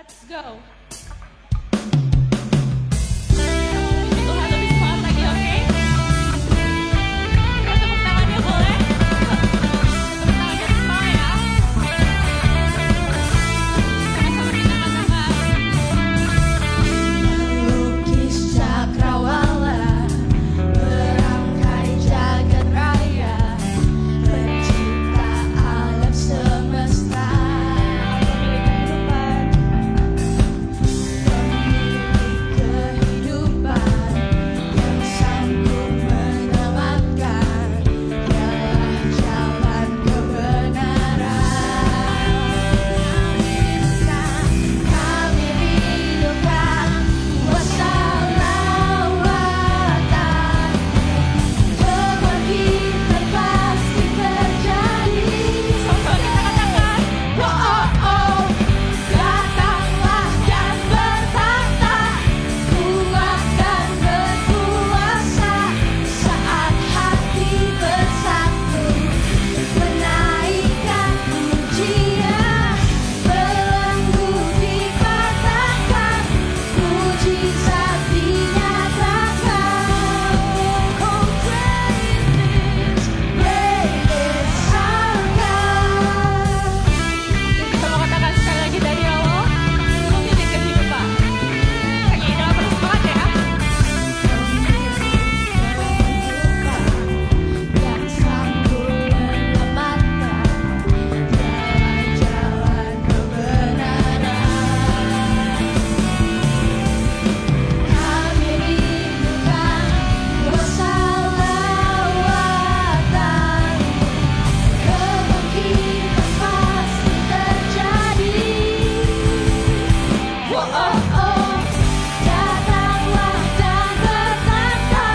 Let's go. Tuhan lebih semangat lagi, oke? Kita tepuk tangannya boleh? Tepuk tangannya semua ya. Sama-sama kita katakan. Melukis cakrawala, merangkai jagat raya, pencipta alam semesta, pemilik kehidupan yang sanggup menyelamatkan, ialah jalan kebenaran. Kami rindukan kuasa lawatan, kebangkitan pasti terjadi. Sama-sama kita katakan. Datanglah dan bertata, kuat dan berkuasa, saat hati bersatu, menaikkan pujian, belenggu dikatakan, mujizat dinyatakan. Oh, great is our God. Kita mau katakan sekali lagi dari awal. Pemilik kehidupan. Lagi dengan penuh semangat ya. Yang sanggup menyelamatkan, jalan-jalan kebenaran. Kami rindukan kuasa lawatan, kebangkitan pasti terjadi. Datanglah dan bertata,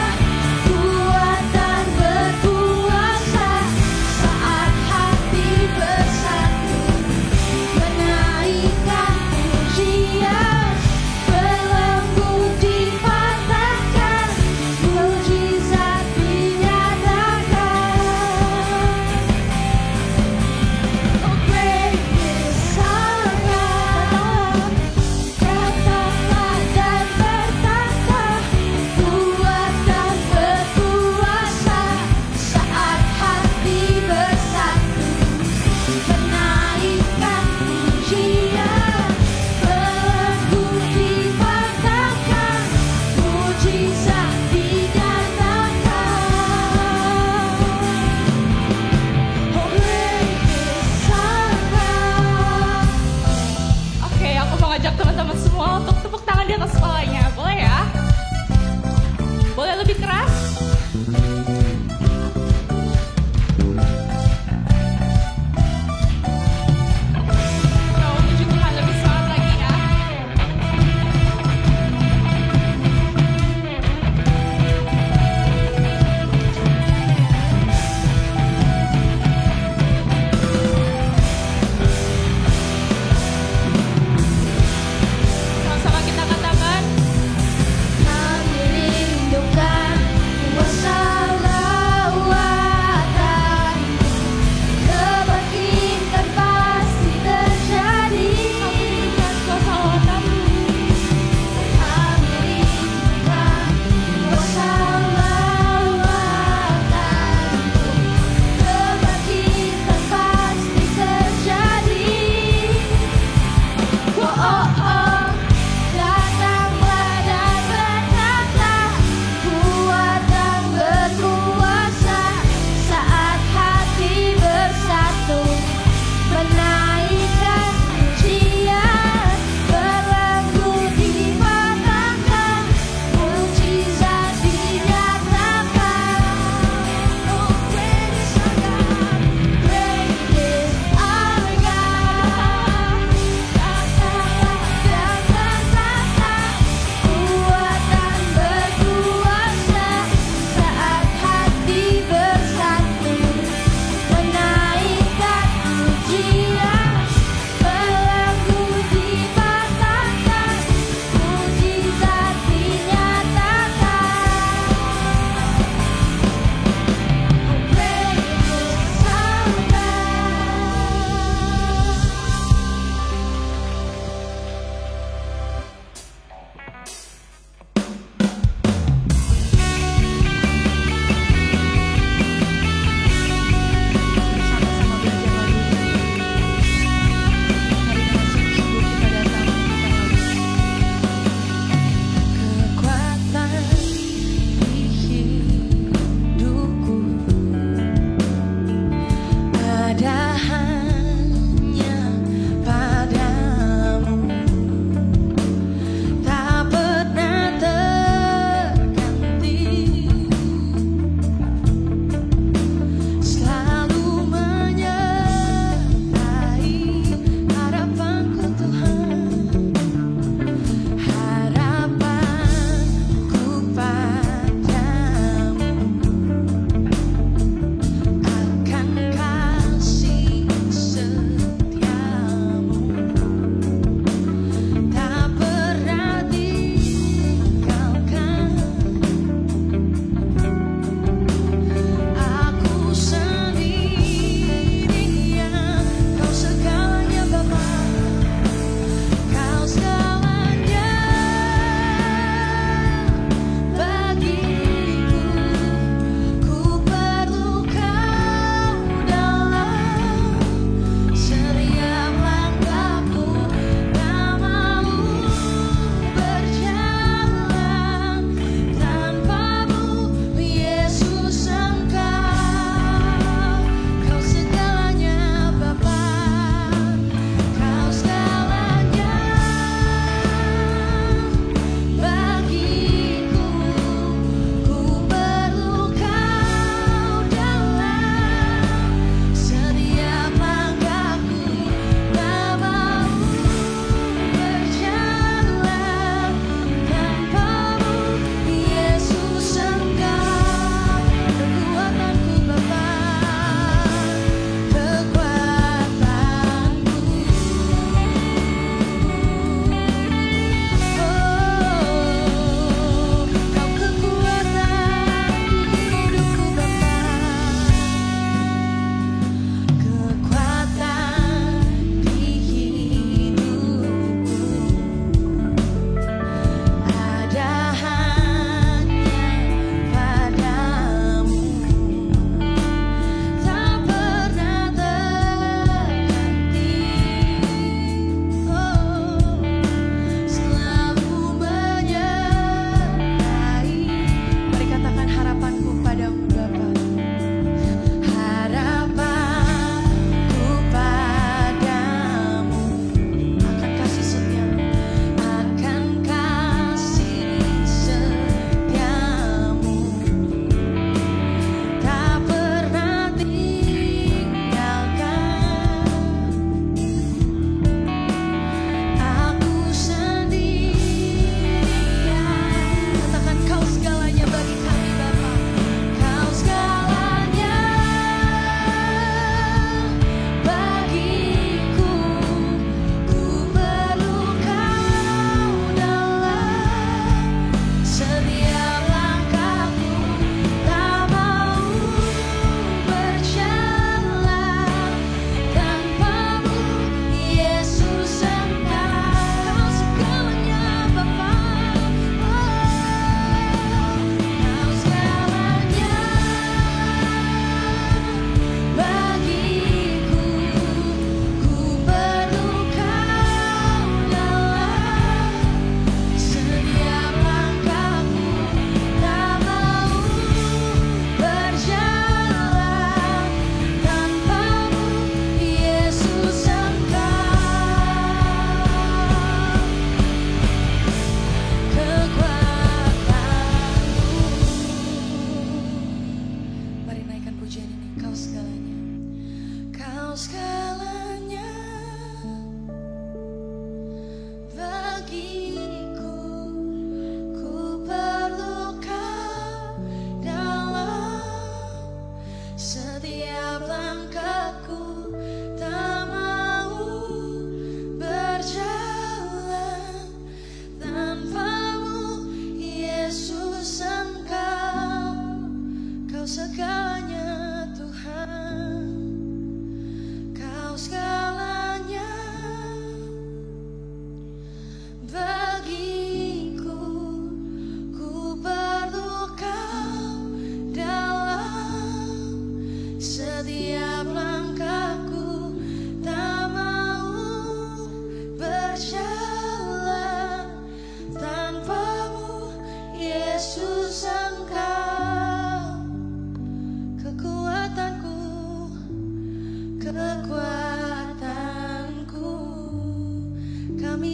kuat dan berkuasa, saat hati bersatu, menaikkan pujian, belenggu dipatahkan, mujizat dinyatakan. Oh, great is our God. Datanglah dan bertata, kuat dan berkuasa, saat hati bersatu, menaikkan pujian, belenggu dipatahkan, mujizat dinyatakan. Oh, great is our God. Oke, aku mau ngajak teman-teman semua untuk tepuk tangan di atas kepalanya. Boleh ya? Boleh lebih keras? Mau menuju Tuhan lebih semangat lagi ya. Sama-sama kita katakan. Kami rindukan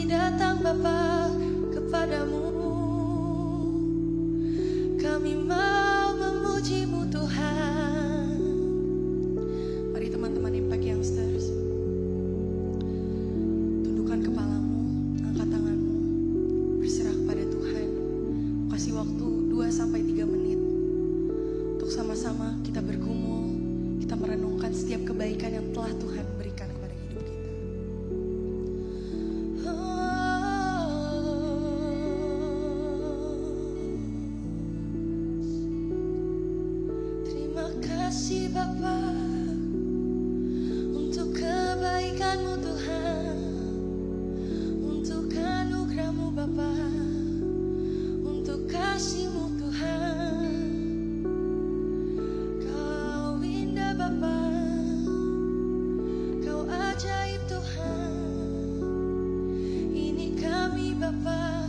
Kami datang Bapa kepadamu. Kami mau memuji-Mu Tuhan. Mari teman-teman Impact Youngsters, tundukkan kepalamu, angkat tanganmu, berserah kepada Tuhan. Kasih waktu 2-3 menit untuk sama-sama kita bergumul, kita merenungkan setiap kebaikan yang telah Tuhan berikan kepada hidup kita. Terima kasih Bapa untuk kebaikan-Mu Tuhan, untuk anugerah-Mu Bapa, untuk kasih-Mu Tuhan. Kau indah Bapa, Kau ajaib Tuhan. Ini kami Bapa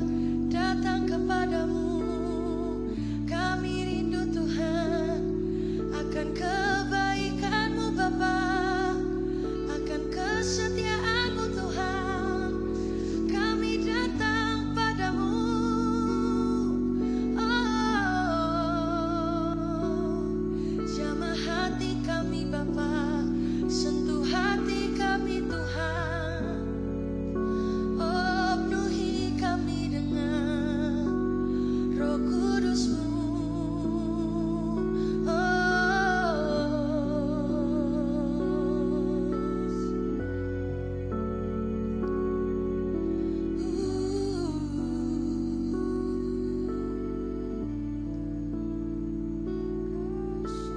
datang kepadamu. Kami rindu Tuhan akan kebaikan-Mu Bapa, akan kesetiaan-Mu Tuhan. Kami datang padamu. Jamah hati kami Bapa, sentuh hati kami Tuhan. Penuhi kami dengan Roh Kudus-Mu.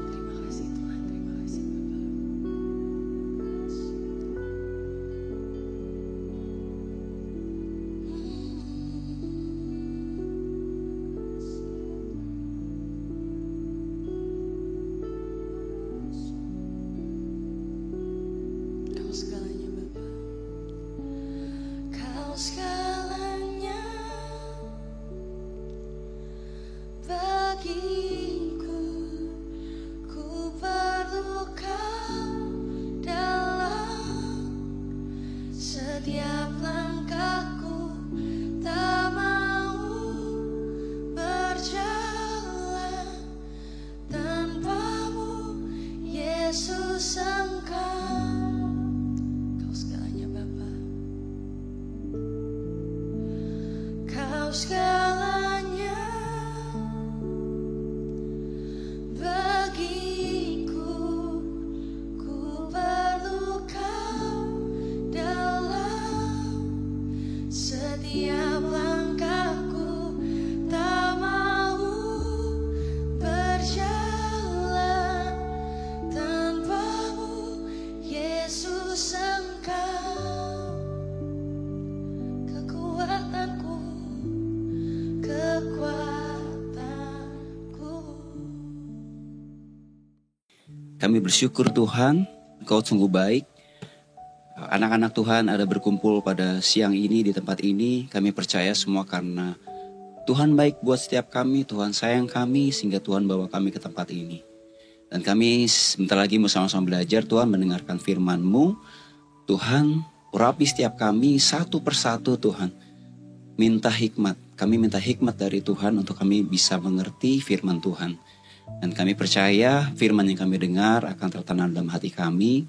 Terima kasih Tuhan, terima kasih Bapa. Kau segalanya Bapa, Kau segalanya bagiku. Ku perlu Kau dalam setiap langkahku. Tak mau berjalan tanpa-Mu, Yesus Engkau. Kau segalanya Bapa, Kau segalanya bagiku. Ku perlu Kau dalam setiap langkahku. Tak mau berjalan tanpa-Mu, Yesus Engkau. Kekuatanku, kekuatanku. Kami bersyukur Tuhan, Engkau sungguh baik. Anak-anak Tuhan ada berkumpul pada siang ini di tempat ini. Kami percaya semua karena Tuhan baik buat setiap kami, Tuhan sayang kami sehingga Tuhan bawa kami ke tempat ini. Dan kami sebentar lagi mau sama-sama belajar Tuhan, mendengarkan firman-Mu. Tuhan urapi setiap kami satu persatu Tuhan. Minta hikmat, kami minta hikmat dari Tuhan untuk kami bisa mengerti firman Tuhan. Dan kami percaya firman yang kami dengar akan tertanam dalam hati kami.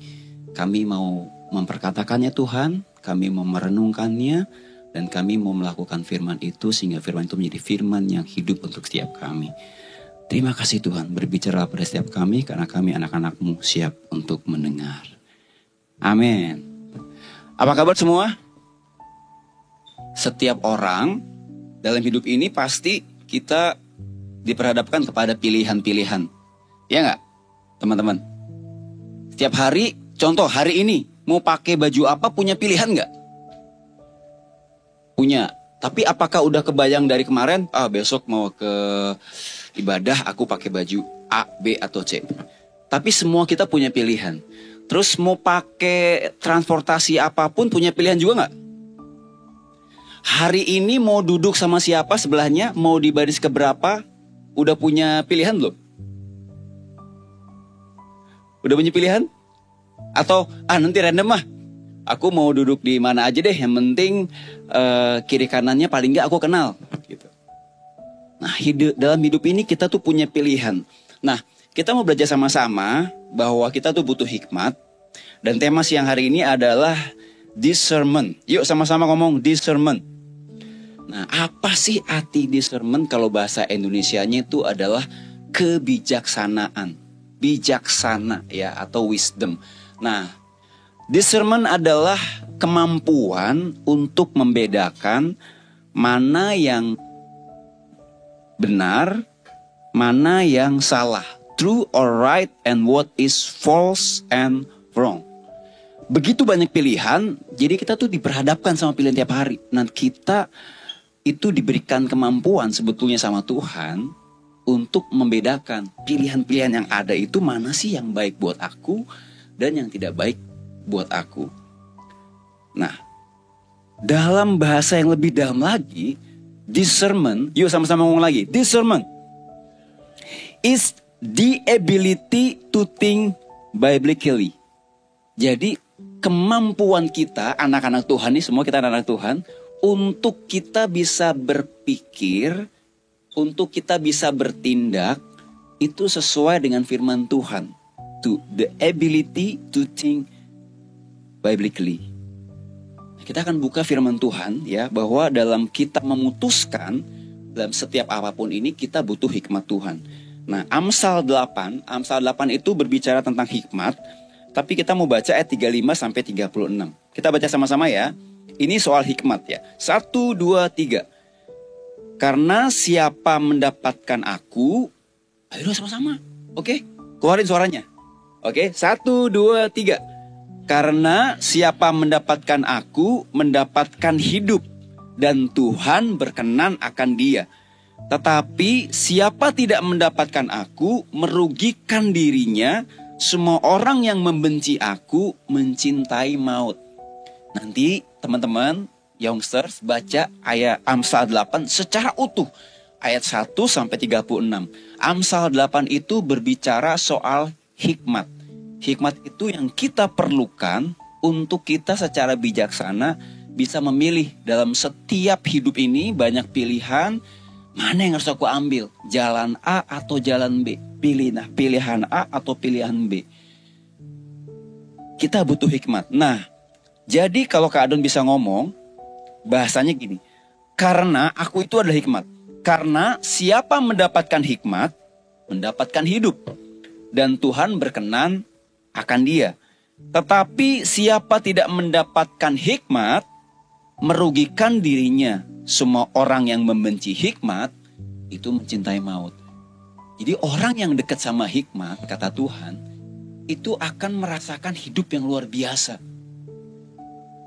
Kami mau memperkatakannya Tuhan, kami mau merenungkannya, dan kami mau melakukan firman itu sehingga firman itu menjadi firman yang hidup untuk setiap kami. Terima kasih Tuhan, berbicara pada setiap kami karena kami anak-anak-Mu siap untuk mendengar. Amin. Apa kabar semua? Setiap orang dalam hidup ini pasti kita diperhadapkan kepada pilihan-pilihan. Ya nggak, teman-teman? Setiap hari, contoh hari ini, mau pakai baju apa punya pilihan nggak? Punya. Tapi apakah udah kebayang dari kemarin, besok mau ke ibadah aku pakai baju A, B, atau C. Tapi semua kita punya pilihan. Terus mau pakai transportasi apapun punya pilihan juga nggak? Hari ini mau duduk sama siapa sebelahnya, mau di baris keberapa, udah punya pilihan belum? Udah punya pilihan? Atau nanti random mah, Aku mau duduk di mana aja deh, yang penting kiri kanannya paling nggak aku kenal. Gitu. Nah, dalam hidup ini kita tuh punya pilihan. Nah, kita mau belajar sama-sama bahwa kita tuh butuh hikmat. Dan tema siang hari ini adalah discernment. Yuk sama-sama ngomong discernment. Nah, apa sih arti discernment? Kalau bahasa Indonesianya itu adalah kebijaksanaan. Bijaksana ya, atau wisdom. Nah, discernment adalah kemampuan untuk membedakan mana yang benar, mana yang salah, true or right, and what is false and wrong. Begitu banyak pilihan, jadi kita tuh diperhadapkan sama pilihan tiap hari. Nah, kita itu diberikan kemampuan sebetulnya sama Tuhan untuk membedakan pilihan-pilihan yang ada itu mana sih yang baik buat aku dan yang tidak baik buat aku. Nah, dalam bahasa yang lebih dalam lagi, discernment, yuk sama-sama ngomong lagi. Discernment is the ability to think biblically. Jadi kemampuan kita, anak-anak Tuhan nih, semua kita anak-anak Tuhan, untuk kita bisa berpikir, untuk kita bisa bertindak, itu sesuai dengan firman Tuhan. To the ability to think biblically. Kita akan buka firman Tuhan ya, bahwa dalam kita memutuskan dalam setiap apapun ini kita butuh hikmat Tuhan. Nah, Amsal 8 itu berbicara tentang hikmat, tapi kita mau baca ayat 35 sampai 36. Kita baca sama-sama ya. Ini soal hikmat ya. 1 2 3. Karena siapa mendapatkan aku, ayo sama-sama. Oke, keluarin suaranya. Oke, 1 2 3. Karena siapa mendapatkan aku, mendapatkan hidup, dan Tuhan berkenan akan dia. Tetapi siapa tidak mendapatkan aku, merugikan dirinya. Semua orang yang membenci aku, mencintai maut. Nanti teman-teman, youngsters, baca ayat Amsal 8 secara utuh. Ayat 1 sampai 36. Amsal 8 itu berbicara soal hikmat. Hikmat itu yang kita perlukan untuk kita secara bijaksana bisa memilih dalam setiap hidup ini. Banyak pilihan, mana yang harus aku ambil? Jalan A atau jalan B? Pilihan A atau pilihan B? Kita butuh hikmat. Nah, jadi kalau Kak Adon bisa ngomong, bahasanya gini. Karena aku itu adalah hikmat. Karena siapa mendapatkan hikmat, mendapatkan hidup. Dan Tuhan berkenan akan dia. Tetapi siapa tidak mendapatkan hikmat, merugikan dirinya. Semua orang yang membenci hikmat, itu mencintai maut. Jadi orang yang dekat sama hikmat, kata Tuhan, itu akan merasakan hidup yang luar biasa.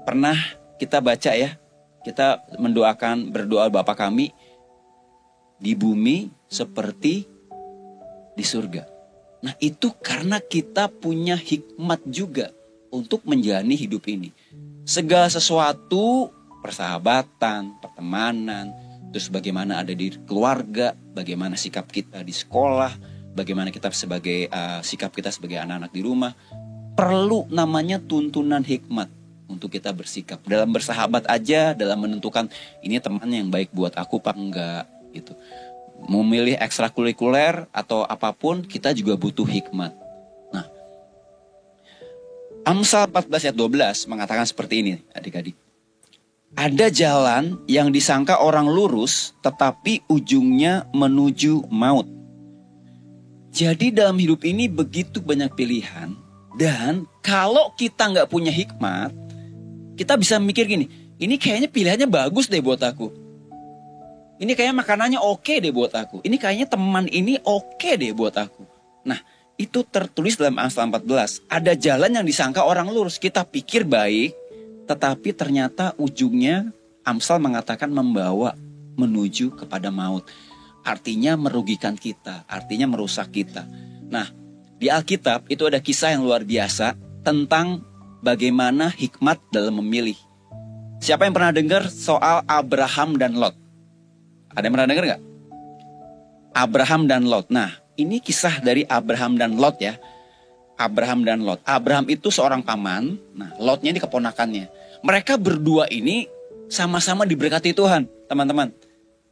Pernah kita baca ya, kita berdoa Bapa kami, di bumi seperti di surga. Nah, itu karena kita punya hikmat juga untuk menjalani hidup ini. Segala sesuatu, persahabatan, pertemanan, terus bagaimana ada di keluarga, bagaimana sikap kita di sekolah, bagaimana kita sikap kita sebagai anak-anak di rumah, perlu namanya tuntunan hikmat untuk kita bersikap. Dalam bersahabat aja, dalam menentukan ini teman yang baik buat aku apa enggak gitu. Memilih ekstrakurikuler atau apapun, kita juga butuh hikmat. Nah, Amsal 14 ayat 12 mengatakan seperti ini, adik-adik. Ada jalan yang disangka orang lurus, tetapi ujungnya menuju maut. Jadi dalam hidup ini begitu banyak pilihan. Dan kalau kita nggak punya hikmat, kita bisa mikir gini, ini kayaknya pilihannya bagus deh buat aku. Ini kayaknya makanannya oke deh buat aku. Ini kayaknya teman ini oke deh buat aku. Nah, itu tertulis dalam Amsal 14. Ada jalan yang disangka orang lurus. Kita pikir baik, tetapi ternyata ujungnya Amsal mengatakan membawa menuju kepada maut. Artinya merugikan kita, artinya merusak kita. Nah, di Alkitab itu ada kisah yang luar biasa tentang bagaimana hikmat dalam memilih. Siapa yang pernah dengar soal Abraham dan Lot? Ada yang pernah dengar nggak? Abraham dan Lot. Nah, ini kisah dari Abraham dan Lot ya. Abraham dan Lot. Abraham itu seorang paman, nah Lotnya ini keponakannya. Mereka berdua ini sama-sama diberkati Tuhan, teman-teman.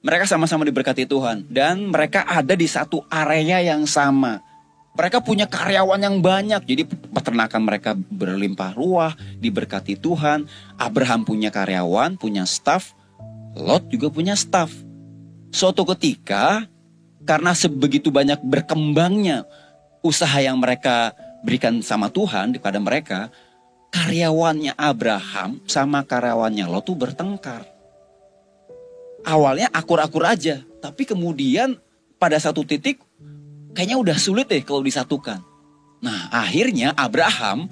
Mereka sama-sama diberkati Tuhan. Dan mereka ada di satu area yang sama. Mereka punya karyawan yang banyak. Jadi peternakan mereka berlimpah ruah, diberkati Tuhan. Abraham punya karyawan, punya staf. Lot juga punya staf. Suatu ketika, karena sebegitu banyak berkembangnya usaha yang mereka berikan sama Tuhan kepada mereka, karyawannya Abraham sama karyawannya Lot tuh bertengkar. Awalnya akur-akur aja, tapi kemudian pada satu titik kayaknya udah sulit deh kalau disatukan. Nah, akhirnya Abraham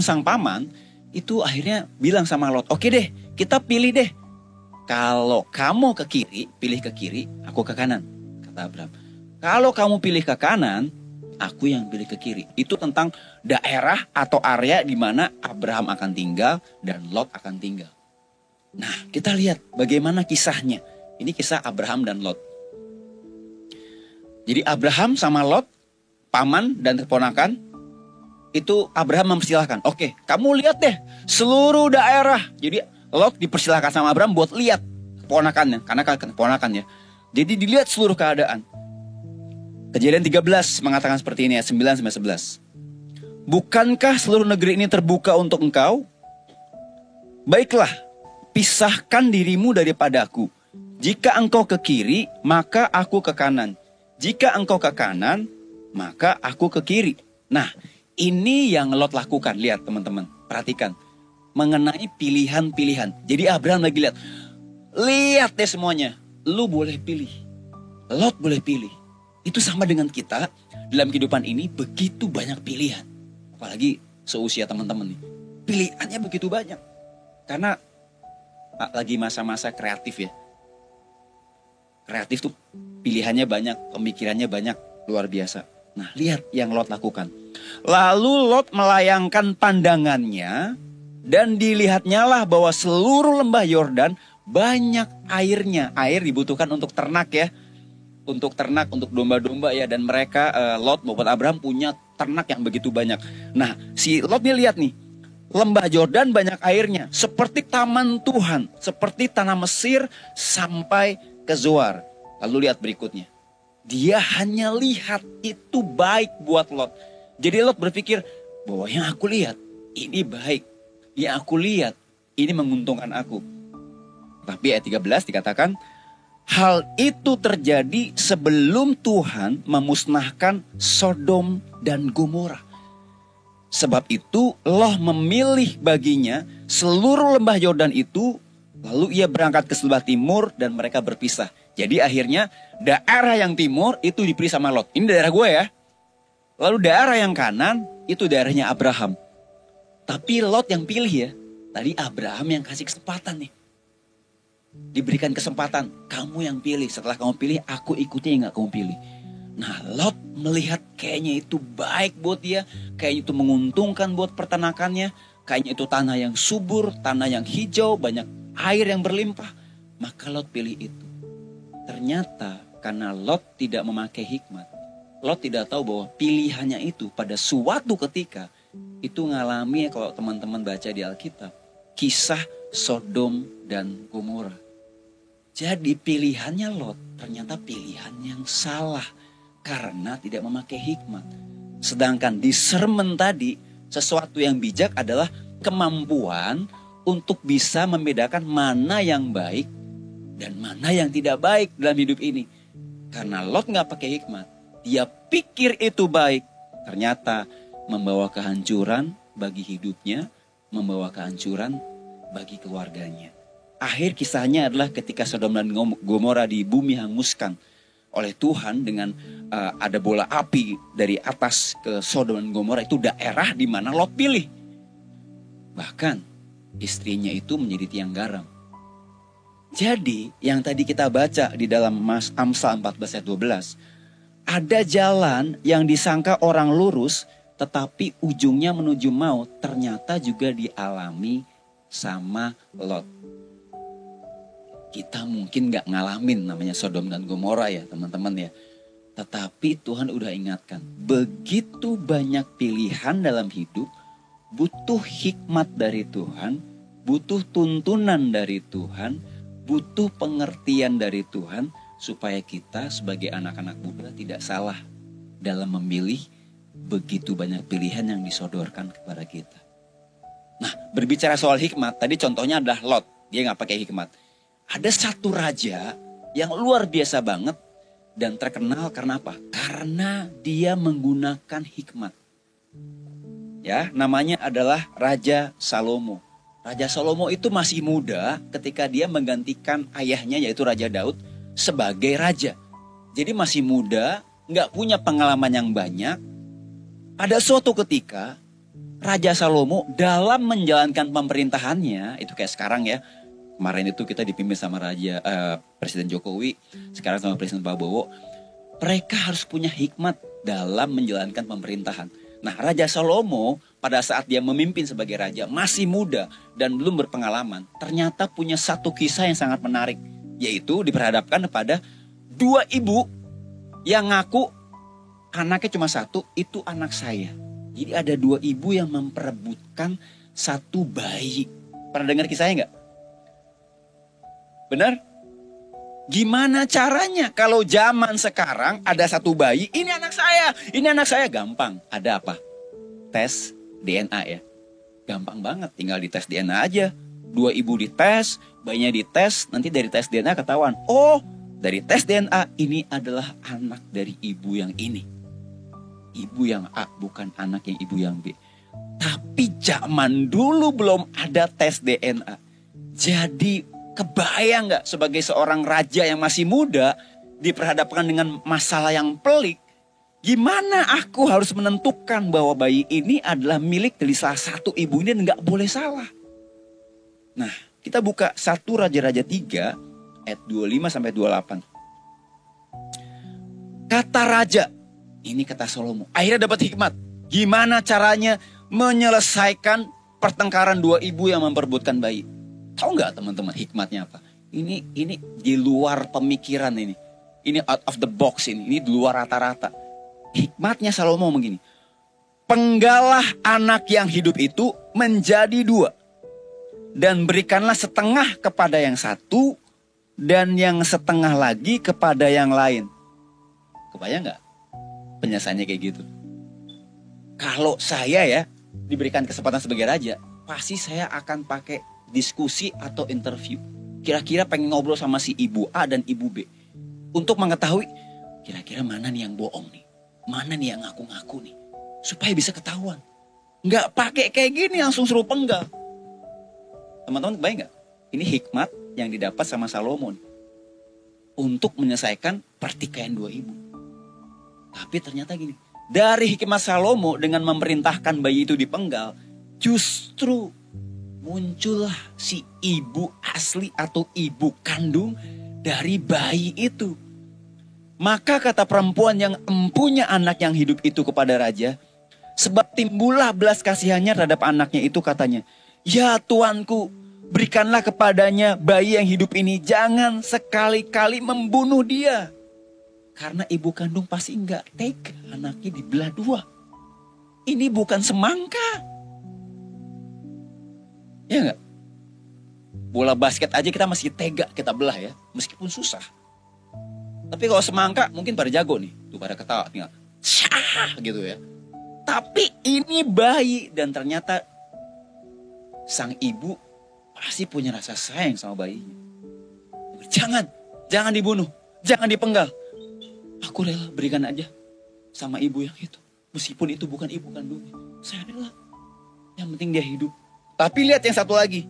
sang paman itu akhirnya bilang sama Lot, "Oke deh, kita pilih deh. Kalau kamu ke kiri, pilih ke kiri, aku ke kanan," kata Abraham. "Kalau kamu pilih ke kanan, aku yang pilih ke kiri." Itu tentang daerah atau area di mana Abraham akan tinggal dan Lot akan tinggal. Nah, kita lihat bagaimana kisahnya. Ini kisah Abraham dan Lot. Jadi Abraham sama Lot, paman dan keponakan, itu Abraham mempersilahkan. "Oke, kamu lihat deh seluruh daerah." Jadi Lot dipersilahkan sama Abraham buat lihat keponakannya, karena keponakannya. Jadi dilihat seluruh keadaan. Kejadian 13 mengatakan seperti ini, ayat 9-11. "Bukankah seluruh negeri ini terbuka untuk engkau? Baiklah, pisahkan dirimu daripadaku. Jika engkau ke kiri, maka aku ke kanan. Jika engkau ke kanan, maka aku ke kiri." Nah, ini yang Lot lakukan. Lihat teman-teman, perhatikan. Mengenai pilihan-pilihan. Jadi Abraham lagi lihat deh semuanya. Lu boleh pilih. Lot boleh pilih. Itu sama dengan kita dalam kehidupan ini begitu banyak pilihan. Apalagi seusia teman-teman nih. Pilihannya begitu banyak. Karena lagi masa-masa kreatif ya. Kreatif tuh pilihannya banyak, pemikirannya banyak, luar biasa. Nah, lihat yang Lot lakukan. Lalu Lot melayangkan pandangannya dan dilihatnya lah bahwa seluruh lembah Yordan banyak airnya. Air dibutuhkan untuk ternak ya. Untuk ternak, untuk domba-domba ya. Dan mereka, Lot maupun Abraham punya ternak yang begitu banyak. Nah, si Lot nih lihat nih. Lembah Yordan banyak airnya. Seperti taman Tuhan. Seperti tanah Mesir sampai ke Zoar. Lalu lihat berikutnya. Dia hanya lihat itu baik buat Lot. Jadi Lot berpikir bahwa yang aku lihat ini baik. Yang aku lihat ini menguntungkan aku. Tapi ayat 13 dikatakan, hal itu terjadi sebelum Tuhan memusnahkan Sodom dan Gomora. Sebab itu Allah memilih baginya seluruh lembah Yordan itu. Lalu ia berangkat ke sebelah timur dan mereka berpisah. Jadi akhirnya daerah yang timur itu dipilih sama Lot. Ini daerah gue ya. Lalu daerah yang kanan itu daerahnya Abraham. Tapi Lot yang pilih ya. Tadi Abraham yang kasih kesempatan nih. Diberikan kesempatan. Kamu yang pilih. Setelah kamu pilih, aku ikuti yang gak kamu pilih. Nah, Lot melihat kayaknya itu baik buat dia. Kayaknya itu menguntungkan buat peternakannya. Kayaknya itu tanah yang subur, tanah yang hijau, banyak air yang berlimpah. Maka Lot pilih itu. Ternyata karena Lot tidak memakai hikmat. Lot tidak tahu bahwa pilihannya itu pada suatu ketika itu ngalami, kalau teman-teman baca di Alkitab, kisah Sodom dan Gomora. Jadi pilihannya Lot ternyata pilihan yang salah karena tidak memakai hikmat. Sedangkan di sermon tadi, sesuatu yang bijak adalah kemampuan untuk bisa membedakan mana yang baik dan mana yang tidak baik dalam hidup ini. Karena Lot gak pakai hikmat, dia pikir itu baik, ternyata membawa kehancuran bagi hidupnya, membawa kehancuran bagi keluarganya. Akhir kisahnya adalah ketika Sodom dan Gomora di bumi hanguskan oleh Tuhan dengan ada bola api dari atas ke Sodom dan Gomora. Itu daerah di mana Lot pilih. Bahkan istrinya itu menjadi tiang garam. Jadi yang tadi kita baca di dalam Amsal 14 ayat 12. Ada jalan yang disangka orang lurus tetapi ujungnya menuju maut, ternyata juga dialami sama Lot. Kita mungkin gak ngalamin namanya Sodom dan Gomora ya teman-teman ya. Tetapi Tuhan udah ingatkan, begitu banyak pilihan dalam hidup, butuh hikmat dari Tuhan, butuh tuntunan dari Tuhan, butuh pengertian dari Tuhan, supaya kita sebagai anak-anak muda tidak salah dalam memilih begitu banyak pilihan yang disodorkan kepada kita. Nah, berbicara soal hikmat, tadi contohnya adalah Lot, dia gak pakai hikmat. Ada satu raja yang luar biasa banget, dan terkenal karena apa? Karena dia menggunakan hikmat. Ya, namanya adalah Raja Salomo. Raja Salomo itu masih muda ketika dia menggantikan ayahnya yaitu Raja Daud sebagai raja. Jadi masih muda, nggak punya pengalaman yang banyak. Pada suatu ketika, Raja Salomo dalam menjalankan pemerintahannya, itu kayak sekarang ya. Kemarin itu kita dipimpin sama Presiden Jokowi, sekarang sama Presiden Prabowo. Mereka harus punya hikmat dalam menjalankan pemerintahan. Nah, Raja Salomo pada saat dia memimpin sebagai raja masih muda dan belum berpengalaman. Ternyata punya satu kisah yang sangat menarik. Yaitu diperhadapkan kepada dua ibu yang ngaku anaknya cuma satu, itu anak saya. Jadi ada dua ibu yang memperebutkan satu bayi. Pernah dengar kisahnya nggak? Benar? Gimana caranya kalau zaman sekarang ada satu bayi, ini anak saya, gampang. Ada apa? Tes DNA ya. Gampang banget, tinggal dites DNA aja. Dua ibu dites, bayinya dites, nanti dari tes DNA ketahuan. Oh, dari tes DNA ini adalah anak dari ibu yang ini. Ibu yang A, bukan anak yang ibu yang B. Tapi zaman dulu belum ada tes DNA. Jadi kebayang gak sebagai seorang raja yang masih muda diperhadapkan dengan masalah yang pelik. Gimana aku harus menentukan bahwa bayi ini adalah milik dari salah satu ibu ini dan gak boleh salah. Nah, kita buka 1 Raja-Raja 3 ayat 25 sampai 28. Kata raja, ini kata Salomo, akhirnya dapat hikmat. Gimana caranya menyelesaikan pertengkaran dua ibu yang memperebutkan bayi. Tahu nggak teman-teman hikmatnya apa? Ini di luar pemikiran ini. Ini out of the box ini. Ini di luar rata-rata. Hikmatnya Salomo begini. Penggalah anak yang hidup itu menjadi 2. Dan berikanlah setengah kepada yang satu. Dan yang setengah lagi kepada yang lain. Kebayang nggak? Penjelasannya kayak gitu. Kalau saya ya diberikan kesempatan sebagai raja. Pasti saya akan pakai diskusi atau interview. Kira-kira pengen ngobrol sama si ibu A dan ibu B. Untuk mengetahui kira-kira mana nih yang bohong nih. Mana nih yang ngaku-ngaku nih. Supaya bisa ketahuan. Nggak pakai kayak gini langsung suruh penggal. Teman-teman kebayang nggak? Ini hikmat yang didapat sama Salomo untuk menyelesaikan pertikaian dua ibu. Tapi ternyata gini. Dari hikmat Salomo dengan memerintahkan bayi itu dipenggal. Justru muncullah si ibu asli atau ibu kandung dari bayi itu. Maka kata perempuan yang empunya anak yang hidup itu kepada raja, sebab timbullah belas kasihannya terhadap anaknya itu, katanya, ya tuanku, berikanlah kepadanya bayi yang hidup ini, jangan sekali-kali membunuh dia. Karena ibu kandung pasti enggak tega anaknya dibelah 2. Ini bukan semangka. Ya enggak? Bola basket aja kita masih tega kita belah ya. Meskipun susah. Tapi kalau semangka mungkin pada jago nih. Tuh pada ketawa tinggal. Syah gitu ya. Tapi ini bayi. Dan ternyata sang ibu pasti punya rasa sayang sama bayinya. Jangan dibunuh. Jangan dipenggal. Aku rela berikan aja sama ibu yang itu. Meskipun itu bukan ibu kandungnya. Saya rela. Yang penting dia hidup. Tapi lihat yang satu lagi.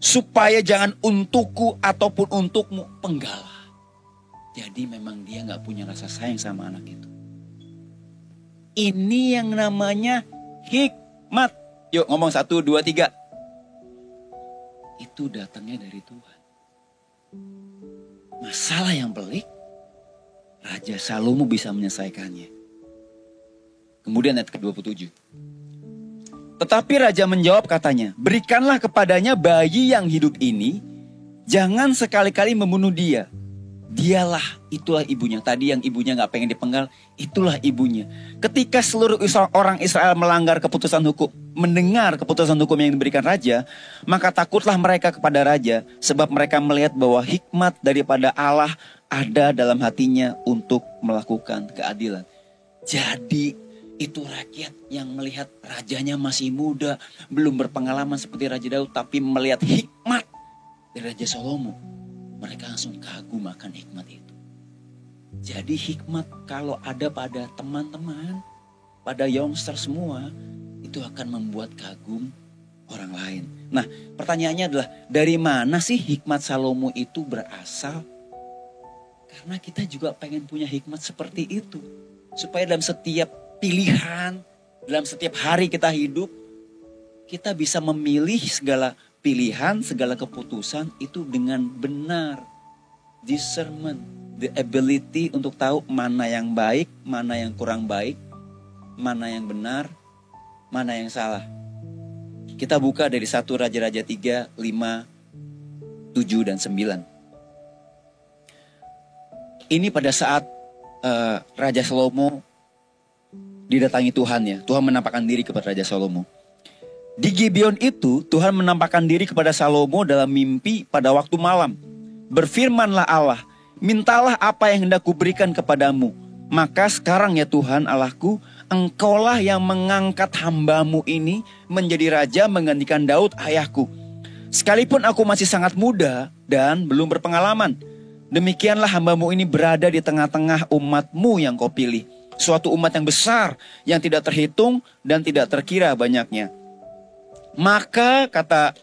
Supaya jangan untukku ataupun untukmu, penggalah. Jadi memang dia gak punya rasa sayang sama anak itu. Ini yang namanya hikmat. Yuk ngomong 1, 2, 3. Itu datangnya dari Tuhan. Masalah yang pelik, Raja Salomo bisa menyelesaikannya. Kemudian ayat ke-27. Tetapi raja menjawab katanya, berikanlah kepadanya bayi yang hidup ini, jangan sekali-kali membunuh dia. Itulah ibunya. Tadi yang ibunya gak pengen dipenggal, itulah ibunya. Ketika seluruh orang Israel melanggar keputusan hukum, mendengar keputusan hukum yang diberikan raja, maka takutlah mereka kepada raja, sebab mereka melihat bahwa hikmat daripada Allah ada dalam hatinya untuk melakukan keadilan. Jadi itu rakyat yang melihat rajanya masih muda, belum berpengalaman seperti Raja Daud, tapi melihat hikmat dari Raja Salomo. Mereka langsung kagum akan hikmat itu. Jadi hikmat kalau ada pada teman-teman, pada youngster semua, itu akan membuat kagum orang lain. Nah, pertanyaannya adalah dari mana sih hikmat Salomo itu berasal? Karena kita juga pengen punya hikmat seperti itu. Supaya dalam setiap pilihan, dalam setiap hari kita hidup, kita bisa memilih segala pilihan, segala keputusan itu dengan benar. Discernment, the ability untuk tahu mana yang baik, mana yang kurang baik, mana yang benar, mana yang salah. Kita buka dari 1 Raja-Raja 3, 5, 7, dan 9. Ini pada saat Raja Salomo didatangi Tuhan ya. Tuhan menampakkan diri kepada Raja Salomo. Di Gibeon itu Tuhan menampakkan diri kepada Salomo dalam mimpi pada waktu malam. Berfirmanlah Allah, mintalah apa yang hendak kuberikan kepadamu. Maka sekarang ya Tuhan Allahku, Engkaulah yang mengangkat hambamu ini menjadi raja menggantikan Daud ayahku. Sekalipun aku masih sangat muda dan belum berpengalaman, demikianlah hambamu ini berada di tengah-tengah umatmu yang kau pilih. Suatu umat yang besar, yang tidak terhitung dan tidak terkira banyaknya. Maka kata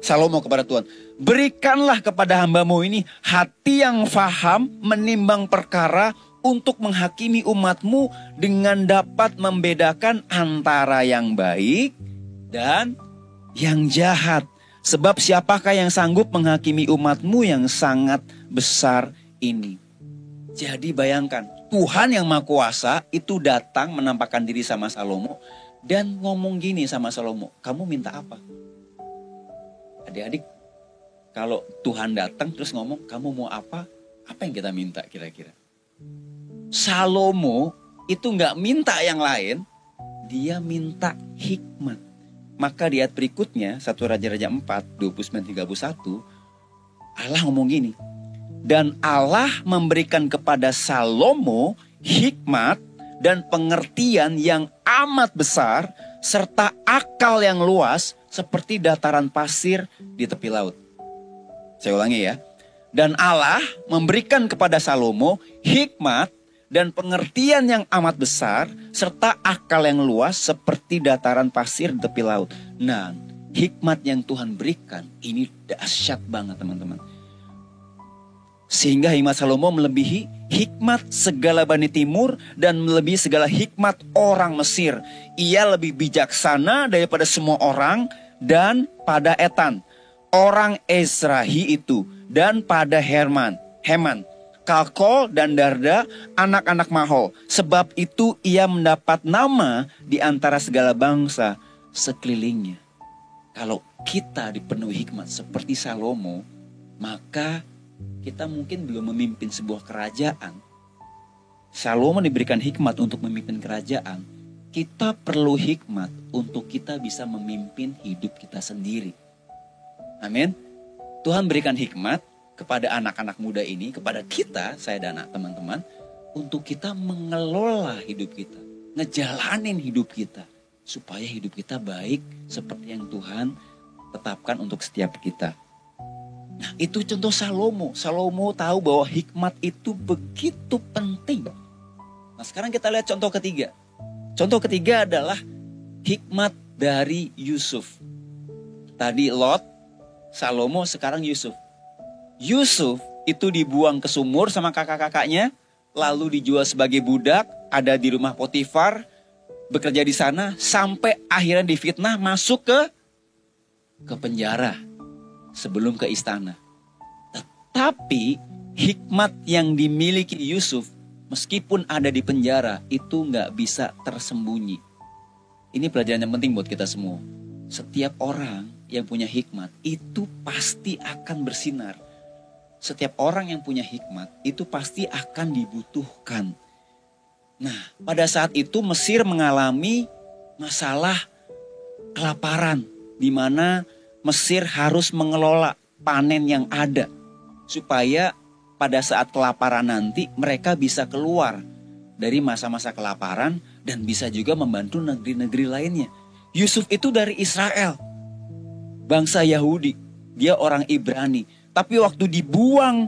Salomo kepada Tuhan, berikanlah kepada hambamu ini hati yang faham menimbang perkara untuk menghakimi umatmu dengan dapat membedakan antara yang baik dan yang jahat. Sebab siapakah yang sanggup menghakimi umatmu yang sangat besar ini? Jadi bayangkan, Tuhan yang Maha Kuasa itu datang menampakkan diri sama Salomo. Dan ngomong gini sama Salomo, kamu minta apa? Adik-adik, kalau Tuhan datang terus ngomong, kamu mau apa? Apa yang kita minta kira-kira? Salomo itu gak minta yang lain, dia minta hikmat. Maka di ayat berikutnya, 1 Raja-Raja 4, 29-31, Allah ngomong gini. Dan Allah memberikan kepada Salomo hikmat dan pengertian yang amat besar, serta akal yang luas seperti dataran pasir di tepi laut. Saya ulangi ya. Dan Allah memberikan kepada Salomo hikmat dan pengertian yang amat besar, serta akal yang luas seperti dataran pasir di tepi laut. Nah, hikmat yang Tuhan berikan ini dahsyat banget teman-teman. Sehingga hikmat Salomo melebihi hikmat segala Bani Timur dan melebihi segala hikmat orang Mesir. Ia lebih bijaksana daripada semua orang dan pada Etan, orang Ezrahi itu, dan pada Heman, Kalkol dan Darda, anak-anak Mahol. Sebab itu ia mendapat nama di antara segala bangsa sekelilingnya. Kalau kita dipenuhi hikmat seperti Salomo, maka kita mungkin belum memimpin sebuah kerajaan. Salomo diberikan hikmat untuk memimpin kerajaan. Kita perlu hikmat untuk kita bisa memimpin hidup kita sendiri. Amin. Tuhan berikan hikmat kepada anak-anak muda ini, kepada kita, saya dan teman-teman, untuk kita mengelola hidup kita, ngejalanin hidup kita, supaya hidup kita baik seperti yang Tuhan tetapkan untuk setiap kita. Nah, itu contoh Salomo. Salomo tahu bahwa hikmat itu begitu penting. Nah, sekarang kita lihat contoh ketiga. Contoh ketiga adalah hikmat dari Yusuf. Tadi Lot, Salomo, sekarang Yusuf. Yusuf itu dibuang ke sumur sama kakak-kakaknya, lalu dijual sebagai budak, ada di rumah Potifar, bekerja di sana, sampai akhirnya difitnah masuk ke penjara. Sebelum ke istana. Tetapi hikmat yang dimiliki Yusuf meskipun ada di penjara itu gak bisa tersembunyi. Ini pelajaran yang penting buat kita semua. Setiap orang yang punya hikmat itu pasti akan bersinar. setiap orang yang punya hikmat itu pasti akan dibutuhkan. Nah, pada saat itu Mesir mengalami masalah kelaparan, di mana Mesir harus mengelola panen yang ada supaya pada saat kelaparan nanti mereka bisa keluar dari masa-masa kelaparan dan bisa juga membantu negeri-negeri lainnya. Yusuf itu dari Israel, bangsa Yahudi, dia orang Ibrani. Tapi waktu dibuang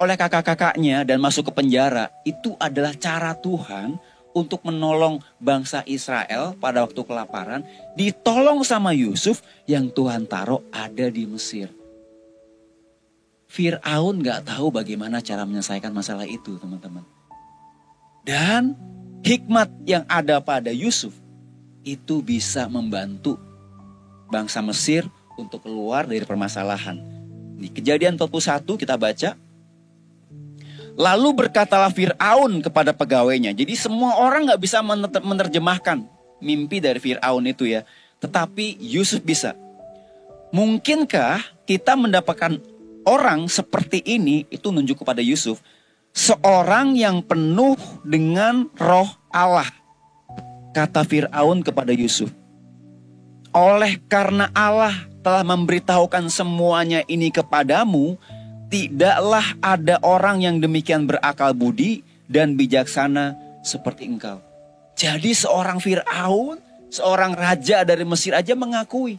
oleh kakak-kakaknya dan masuk ke penjara, itu adalah cara Tuhan untuk menolong bangsa Israel pada waktu kelaparan. Ditolong sama Yusuf yang Tuhan taruh ada di Mesir. Fir'aun gak tahu bagaimana cara menyelesaikan masalah itu, teman-teman. Dan hikmat yang ada pada Yusuf itu bisa membantu bangsa Mesir untuk keluar dari permasalahan. Di Kejadian 41 kita baca. Lalu berkatalah Fir'aun kepada pegawainya. Jadi semua orang gak bisa menerjemahkan mimpi dari Fir'aun itu ya. Tetapi Yusuf bisa. Mungkinkah kita mendapatkan orang seperti ini, itu nunjuk kepada Yusuf, seorang yang penuh dengan roh Allah. Kata Fir'aun kepada Yusuf, oleh karena Allah telah memberitahukan semuanya ini kepadamu, tidaklah ada orang yang demikian berakal budi dan bijaksana seperti engkau. Jadi seorang Fir'aun, seorang raja dari Mesir aja mengakui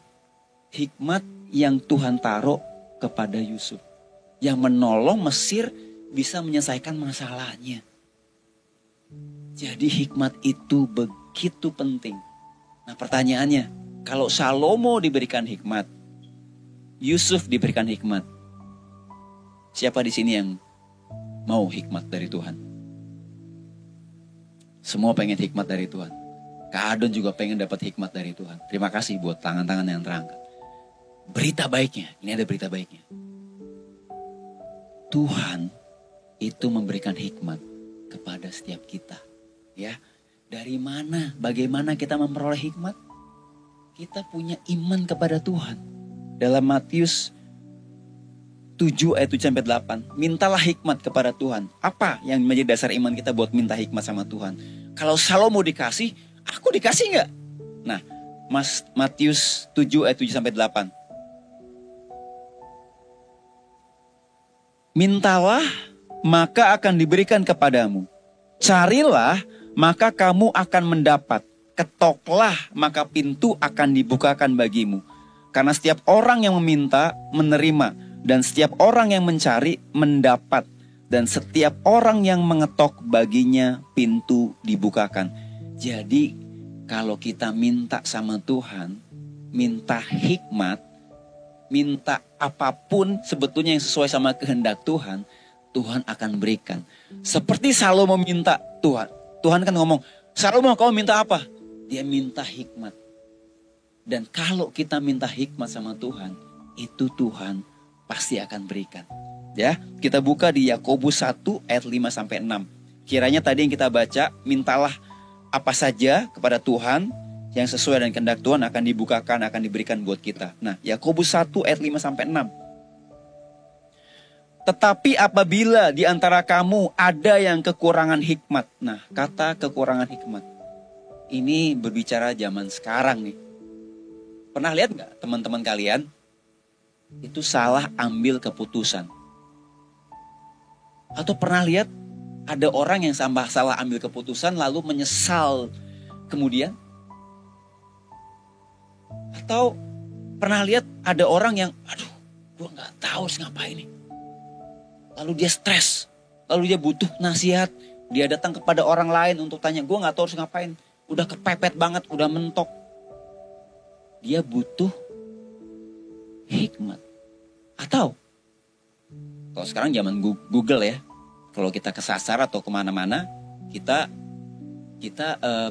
hikmat yang Tuhan taruh kepada Yusuf, yang menolong Mesir bisa menyelesaikan masalahnya. Jadi hikmat itu begitu penting. Nah pertanyaannya, kalau Salomo diberikan hikmat, Yusuf diberikan hikmat, siapa di sini yang mau hikmat dari Tuhan? Semua pengen hikmat dari Tuhan. Kak Adon juga pengen dapat hikmat dari Tuhan. Terima kasih buat tangan-tangan yang terangkat. Berita baiknya, ini ada berita baiknya. Tuhan itu memberikan hikmat kepada setiap kita. Ya, dari mana, bagaimana kita memperoleh hikmat? Kita punya iman kepada Tuhan. Dalam Matius 7 ayat 7-8, mintalah hikmat kepada Tuhan. Apa yang menjadi dasar iman kita buat minta hikmat sama Tuhan? Kalau Salomo dikasih, aku dikasih nggak? Nah, Matius 7 ayat 7-8. Mintalah, maka akan diberikan kepadamu. Carilah, maka kamu akan mendapat. Ketoklah, maka pintu akan dibukakan bagimu. Karena setiap orang yang meminta, menerima. Dan setiap orang yang mencari, mendapat. Dan setiap orang yang mengetok baginya, pintu dibukakan. Jadi, kalau kita minta sama Tuhan, minta hikmat, minta apapun sebetulnya yang sesuai sama kehendak Tuhan, Tuhan akan berikan. Seperti Salomo minta Tuhan. Tuhan kan ngomong, Salomo kau minta apa? Dia minta hikmat. Dan kalau kita minta hikmat sama Tuhan, itu Tuhan pasti akan berikan. Ya, kita buka di Yakobus 1 ayat 5-6. Kiranya tadi yang kita baca, mintalah apa saja kepada Tuhan yang sesuai dengan kehendak Tuhan akan dibukakan, akan diberikan buat kita. Nah, Yakobus 1 ayat 5-6. Tetapi apabila di antara kamu ada yang kekurangan hikmat. Nah, kata kekurangan hikmat. Ini berbicara zaman sekarang nih. Pernah lihat gak teman-teman kalian? Itu salah ambil keputusan. Atau pernah lihat ada orang yang salah ambil keputusan lalu menyesal kemudian? Atau pernah lihat ada orang yang, aduh, gue gak tahu harus ngapain nih. Lalu dia stres, lalu dia butuh nasihat. Dia datang kepada orang lain untuk tanya, gue gak tahu harus ngapain. Udah kepepet banget, udah mentok. Dia butuh hikmat. Atau, kalau sekarang zaman Google ya, kalau kita kesasar atau kemana-mana, kita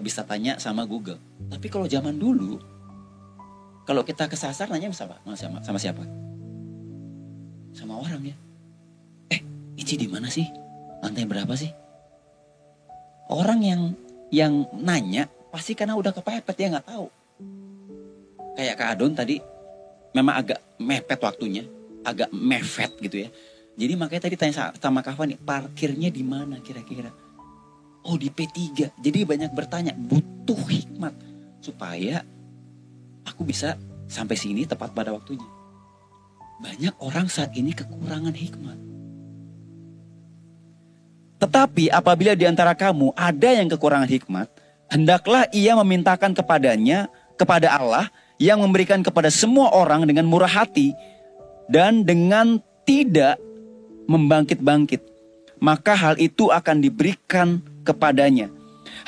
bisa tanya sama Google. Tapi kalau zaman dulu, kalau kita kesasar nanya sama siapa? Sama orang ya. Ici di mana sih? Lantai berapa sih? Orang yang nanya pasti karena udah kepepet, dia nggak tahu. Kayak Kak Adon tadi memang agak mepet waktunya, agak mepet gitu ya. Jadi makanya tadi tanya sama Kak Fani, parkirnya di mana kira-kira? Oh, di P3. Jadi banyak bertanya, butuh hikmat supaya aku bisa sampai sini tepat pada waktunya. Banyak orang saat ini kekurangan hikmat. Tetapi apabila di antara kamu ada yang kekurangan hikmat, hendaklah ia memintakan kepada Allah yang memberikan kepada semua orang dengan murah hati dan dengan tidak membangkit-bangkit. Maka hal itu akan diberikan kepadanya.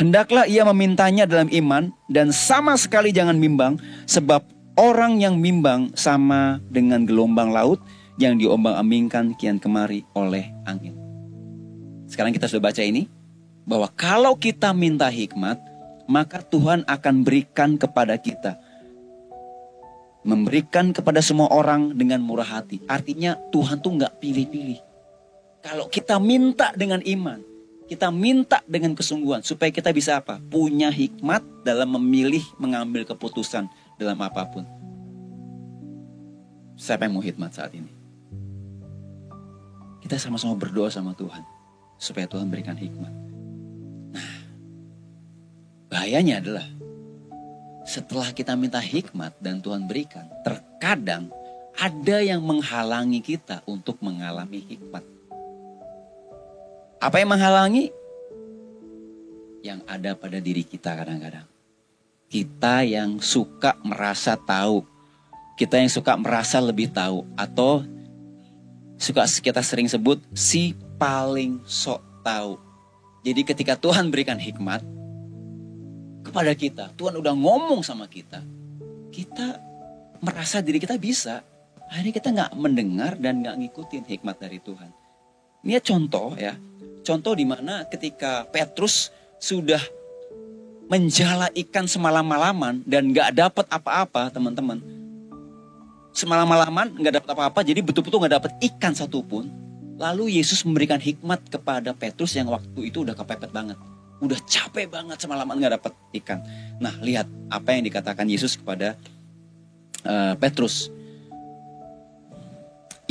Hendaklah ia memintanya dalam iman dan sama sekali jangan bimbang, sebab orang yang bimbang sama dengan gelombang laut yang diombang-ambingkan kian kemari oleh angin. Sekarang kita sudah baca ini, bahwa kalau kita minta hikmat, maka Tuhan akan berikan kepada kita. Memberikan kepada semua orang dengan murah hati. Artinya Tuhan tuh gak pilih-pilih. Kalau kita minta dengan iman, kita minta dengan kesungguhan, supaya kita bisa apa? Punya hikmat dalam memilih, mengambil keputusan dalam apapun. Siapa yang mau hikmat saat ini? Kita sama-sama berdoa sama Tuhan, supaya Tuhan berikan hikmat. Nah, bahayanya adalah setelah kita minta hikmat dan Tuhan berikan, terkadang ada yang menghalangi kita untuk mengalami hikmat. Apa yang menghalangi? Yang ada pada diri kita kadang-kadang. Kita yang suka merasa tahu. Kita yang suka merasa lebih tahu. Atau kita sering sebut si paling sok tahu. Jadi ketika Tuhan berikan hikmat kepada kita, Tuhan udah ngomong sama kita, kita merasa diri kita bisa. Akhirnya kita gak mendengar dan gak ngikutin hikmat dari Tuhan. Ini contoh ya. Contoh di mana ketika Petrus sudah menjala ikan semalam-malaman dan gak dapat apa-apa, teman-teman. Semalam-malaman gak dapat apa-apa, jadi betul-betul gak dapat ikan satupun. Lalu Yesus memberikan hikmat kepada Petrus yang waktu itu udah kepepet banget. Udah capek banget semalaman gak dapat ikan. Nah, lihat apa yang dikatakan Yesus kepada Petrus.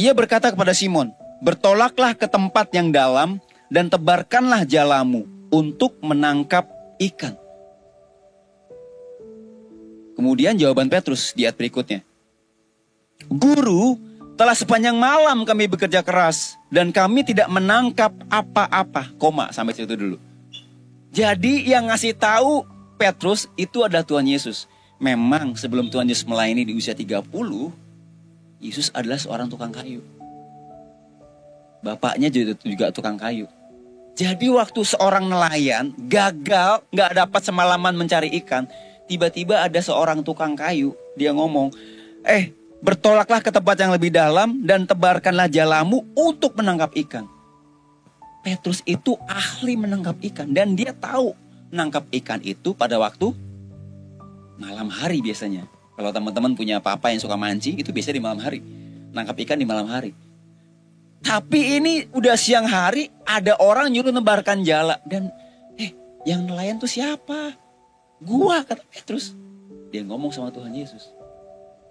Ia berkata kepada Simon, bertolaklah ke tempat yang dalam dan tebarkanlah jalamu untuk menangkap ikan. Kemudian jawaban Petrus di ayat berikutnya. Guru, telah sepanjang malam kami bekerja keras dan kami tidak menangkap apa-apa. Koma, sampai situ dulu. Jadi yang ngasih tahu Petrus itu adalah Tuhan Yesus. Memang sebelum Tuhan Yesus melayani di usia 30, Yesus adalah seorang tukang kayu. Bapaknya juga tukang kayu. Jadi waktu seorang nelayan gagal, gak dapat semalaman mencari ikan, tiba-tiba ada seorang tukang kayu, dia ngomong, bertolaklah ke tempat yang lebih dalam dan tebarkanlah jalamu untuk menangkap ikan. Petrus itu ahli menangkap ikan dan dia tahu menangkap ikan itu pada waktu malam hari biasanya. Kalau teman-teman punya papa yang suka mancing, itu biasanya di malam hari. Nangkap ikan di malam hari. Tapi ini udah siang hari, ada orang nyuruh nebarkan jala. Dan, yang nelayan tuh siapa? Gua, kata Petrus. Dia ngomong sama Tuhan Yesus.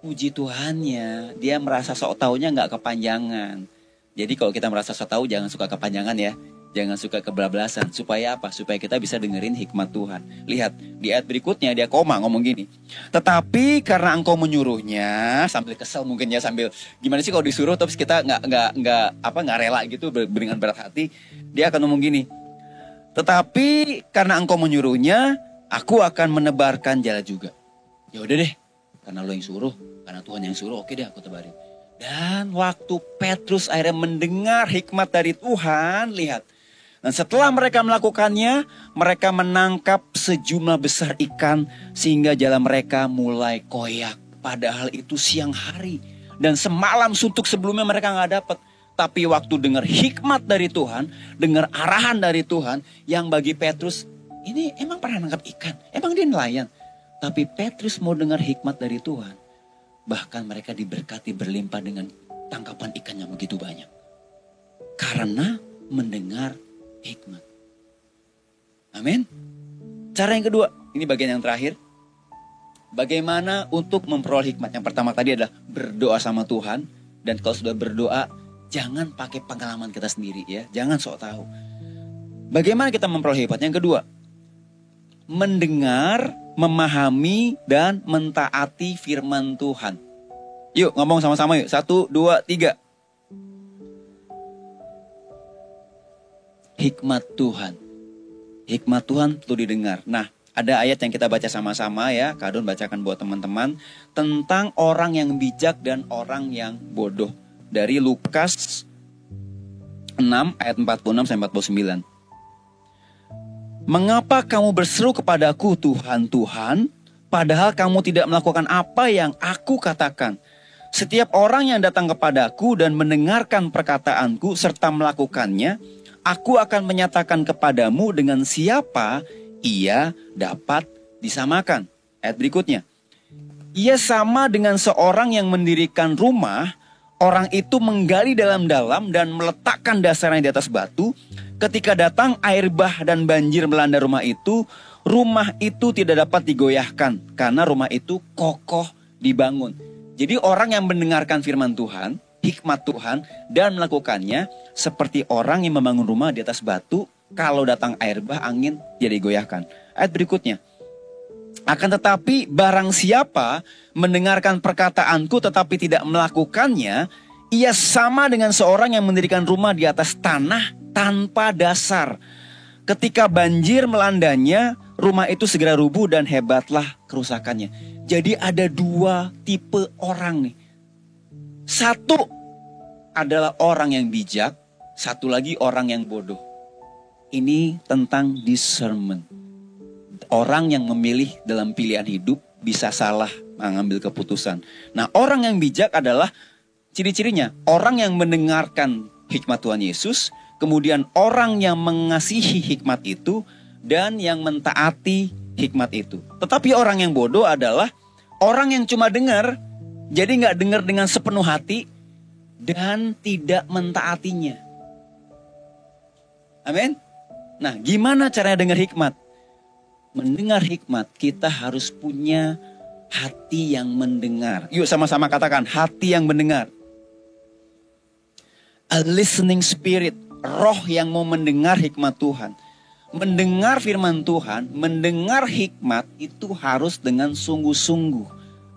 Puji Tuhannya, dia merasa sok taunya gak kepanjangan. Jadi kalau kita merasa sok tahu, jangan suka kepanjangan ya. Jangan suka kebablasan. Supaya apa? Supaya kita bisa dengerin hikmat Tuhan. Lihat, di ayat berikutnya dia ngomong gini. Tetapi karena engkau menyuruhnya, sambil kesel mungkin ya, sambil gimana sih kalau disuruh terus kita nggak rela gitu dengan berat hati. Dia akan ngomong gini. Tetapi karena engkau menyuruhnya, aku akan menebarkan jala juga. Ya udah deh, karena lo yang suruh, karena Tuhan yang suruh, oke deh aku tebarin. Dan waktu Petrus akhirnya mendengar hikmat dari Tuhan, lihat. Dan setelah mereka melakukannya, mereka menangkap sejumlah besar ikan sehingga jala mereka mulai koyak. Padahal itu siang hari dan semalam suntuk sebelumnya mereka nggak dapat. Tapi waktu dengar hikmat dari Tuhan, dengar arahan dari Tuhan, yang bagi Petrus, ini emang pernah nangkap ikan, emang dia nelayan. Tapi Petrus mau dengar hikmat dari Tuhan. Bahkan mereka diberkati berlimpah dengan tangkapan ikan yang begitu banyak. Karena mendengar hikmat. Amin. Cara yang kedua, ini bagian yang terakhir. Bagaimana untuk memperoleh hikmat? Yang pertama tadi adalah berdoa sama Tuhan. Dan kalau sudah berdoa, Jangan pakai pengalaman kita sendiri ya. Jangan sok tahu. Bagaimana kita memperoleh hikmat? Yang kedua, mendengar, memahami, dan mentaati firman Tuhan. Yuk ngomong sama-sama yuk. 1, 2, 3. Hikmat Tuhan. Hikmat Tuhan perlu didengar. Nah, ada ayat yang kita baca sama-sama ya. Kak Don bacakan buat teman-teman. Tentang orang yang bijak dan orang yang bodoh. Dari Lukas 6 ayat 46 sampai 49. Mengapa kamu berseru kepadaku Tuhan, Tuhan, padahal kamu tidak melakukan apa yang aku katakan? Setiap orang yang datang kepadaku dan mendengarkan perkataanku serta melakukannya, aku akan menyatakan kepadamu dengan siapa ia dapat disamakan. Ayat berikutnya. Ia sama dengan seorang yang mendirikan rumah. Orang itu menggali dalam-dalam dan meletakkan dasarnya di atas batu. Ketika datang air bah dan banjir melanda rumah itu tidak dapat digoyahkan karena rumah itu kokoh dibangun. Jadi orang yang mendengarkan firman Tuhan, hikmat Tuhan dan melakukannya seperti orang yang membangun rumah di atas batu. Kalau datang air bah, angin, jadi digoyahkan. Ayat berikutnya. Akan tetapi barang siapa mendengarkan perkataanku tetapi tidak melakukannya, ia sama dengan seorang yang mendirikan rumah di atas tanah tanpa dasar. Ketika banjir melandanya, rumah itu segera rubuh dan hebatlah kerusakannya. Jadi ada dua tipe orang nih. Satu adalah orang yang bijak, satu lagi orang yang bodoh. Ini tentang discernment. Orang yang memilih dalam pilihan hidup bisa salah mengambil keputusan. Nah, orang yang bijak adalah ciri-cirinya orang yang mendengarkan hikmat Tuhan Yesus, kemudian orang yang mengasihi hikmat itu dan yang mentaati hikmat itu. Tetapi orang yang bodoh adalah orang yang cuma dengar, jadi nggak dengar dengan sepenuh hati dan tidak mentaatinya. Amin. Nah, gimana caranya dengar hikmat? Mendengar hikmat, kita harus punya hati yang mendengar. Yuk sama-sama katakan, hati yang mendengar. A listening spirit, roh yang mau mendengar hikmat Tuhan. Mendengar firman Tuhan, mendengar hikmat itu harus dengan sungguh-sungguh.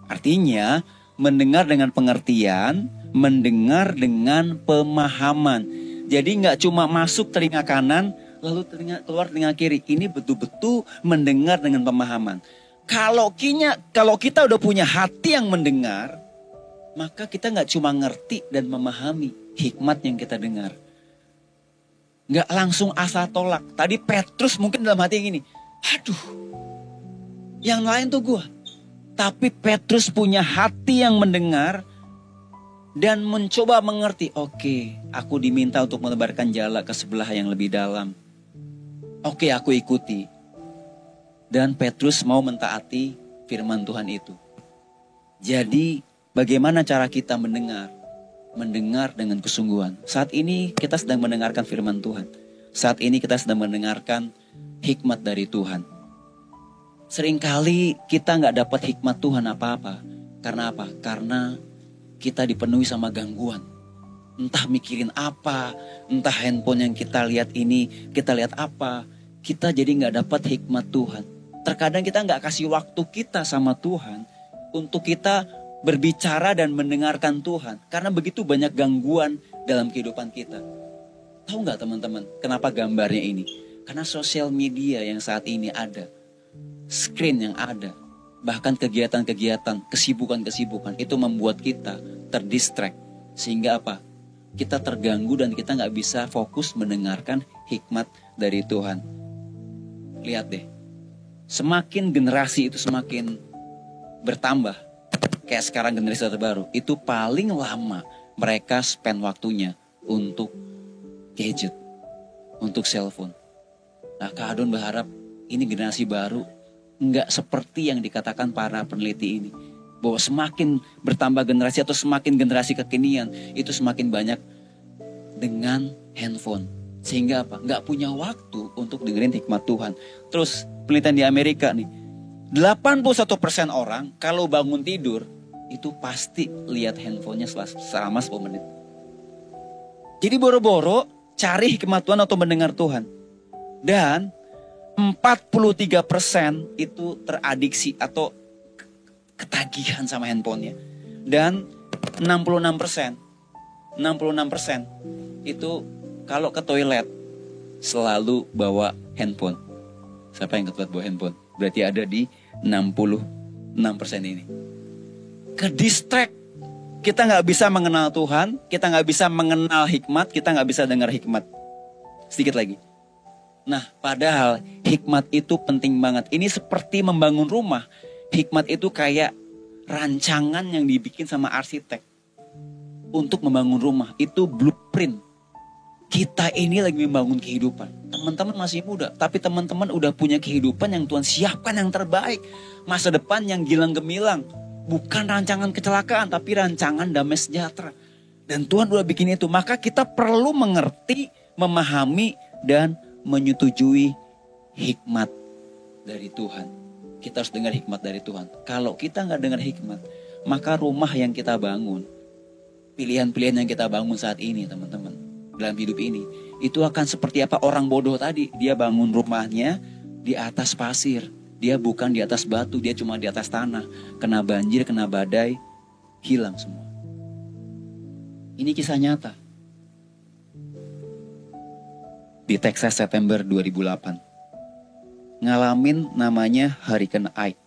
Artinya, mendengar dengan pengertian, mendengar dengan pemahaman. Jadi nggak cuma masuk telinga kanan, lalu keluar telinga kiri. Ini betul-betul mendengar dengan pemahaman. Kalau kita udah punya hati yang mendengar, maka kita nggak cuma ngerti dan memahami hikmat yang kita dengar. Nggak langsung asal tolak. Tadi Petrus mungkin dalam hati gini, aduh, yang lain tuh gue. Tapi Petrus punya hati yang mendengar dan mencoba mengerti. Oke, aku diminta untuk melebarkan jala ke sebelah yang lebih dalam. Oke, aku ikuti. Dan Petrus mau mentaati firman Tuhan itu. Jadi, bagaimana cara kita mendengar? Mendengar dengan kesungguhan. Saat ini kita sedang mendengarkan firman Tuhan. Saat ini kita sedang mendengarkan hikmat dari Tuhan. Seringkali kita nggak dapat hikmat Tuhan apa-apa. Karena apa? Karena kita dipenuhi sama gangguan. Entah mikirin apa, entah handphone yang kita lihat ini, kita lihat apa. Kita jadi nggak dapat hikmat Tuhan. Terkadang kita nggak kasih waktu kita sama Tuhan untuk kita berbicara dan mendengarkan Tuhan. Karena begitu banyak gangguan dalam kehidupan kita. Tahu nggak teman-teman, kenapa gambarnya ini? Karena sosial media yang saat ini ada, screen yang ada, bahkan kegiatan-kegiatan, kesibukan-kesibukan itu membuat kita terdistract. Sehingga apa? Kita terganggu dan kita nggak bisa fokus mendengarkan hikmat dari Tuhan. Lihat deh, semakin generasi itu semakin bertambah. Kayak sekarang generasi terbaru, itu paling lama mereka spend waktunya untuk gadget, untuk cellphone. Nah, Kak Adon berharap ini generasi baru nggak seperti yang dikatakan para peneliti ini. Bahwa semakin bertambah generasi atau semakin generasi kekinian, itu semakin banyak dengan handphone. Sehingga apa? Nggak punya waktu untuk dengerin hikmat Tuhan. Terus penelitian di Amerika nih, 81% orang kalau bangun tidur itu pasti lihat handphonenya selama 10 menit. Jadi boro-boro cari hikmat Tuhan atau mendengar Tuhan. Dan 43% itu teradiksi atau ketagihan sama handphonenya. Dan 66% itu kalau ke toilet selalu bawa handphone. Siapa yang ke toilet bawa handphone? Berarti ada di 66% ini. Ke distract. Kita gak bisa mengenal Tuhan, kita gak bisa mengenal hikmat, kita gak bisa dengar hikmat. Sedikit lagi. Nah, padahal hikmat itu penting banget. Ini seperti membangun rumah. Hikmat itu kayak rancangan yang dibikin sama arsitek. Untuk membangun rumah, itu blueprint. Kita ini lagi membangun kehidupan. Teman-teman masih muda, tapi teman-teman udah punya kehidupan yang Tuhan siapkan yang terbaik. Masa depan yang gilang gemilang. Bukan rancangan kecelakaan, tapi rancangan damai sejahtera. Dan Tuhan udah bikin itu. Maka kita perlu mengerti, memahami, dan menyetujui hikmat dari Tuhan. Kita harus dengar hikmat dari Tuhan. Kalau kita gak dengar hikmat, maka rumah yang kita bangun, pilihan-pilihan yang kita bangun saat ini teman-teman, dalam hidup ini, itu akan seperti apa orang bodoh tadi. Dia bangun rumahnya di atas pasir. Dia bukan di atas batu, dia cuma di atas tanah. Kena banjir, kena badai, hilang semua. Ini kisah nyata. Di Texas September 2008. Ngalamin namanya Hurricane Ike.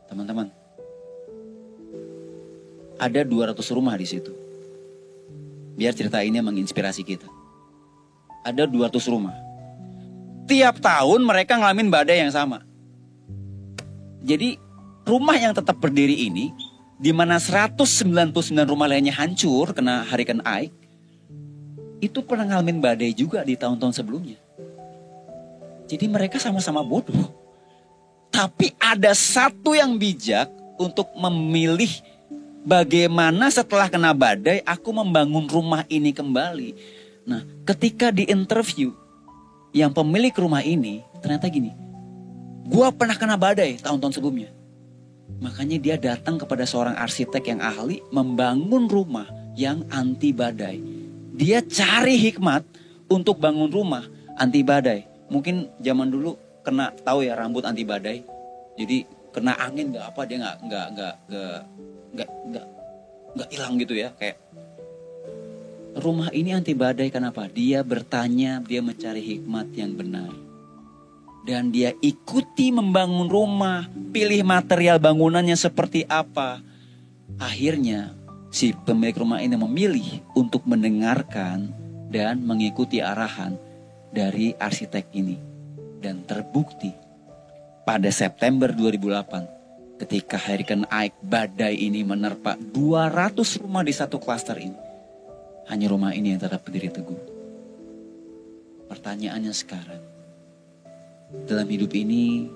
Teman-teman, ada 200 rumah di situ. Biar cerita ini menginspirasi kita. Ada 200 rumah. Tiap tahun mereka ngalamin badai yang sama. Jadi rumah yang tetap berdiri ini, di mana 199 rumah lainnya hancur kena Hurricane Ike, itu pernah ngalamin badai juga di tahun-tahun sebelumnya. Jadi mereka sama-sama bodoh. Tapi ada satu yang bijak untuk memilih bagaimana setelah kena badai aku membangun rumah ini kembali. Nah, ketika di interview yang pemilik rumah ini ternyata gini, gua pernah kena badai tahun-tahun sebelumnya. Makanya dia datang kepada seorang arsitek yang ahli membangun rumah yang anti badai. Dia cari hikmat untuk bangun rumah anti badai. Mungkin zaman dulu kena tahu ya rambut anti badai. Jadi kena angin nggak apa dia nggak hilang gitu ya, kayak rumah ini anti badai. Kenapa? Dia bertanya, dia mencari hikmat yang benar. Dan dia ikuti membangun rumah, pilih material bangunannya seperti apa. Akhirnya si pemilik rumah ini memilih untuk mendengarkan dan mengikuti arahan dari arsitek ini. Dan terbukti pada September 2008 ketika Hurricane Ike badai ini menerpa 200 rumah di satu klaster ini. Hanya rumah ini yang tetap berdiri teguh. Pertanyaannya sekarang, dalam hidup ini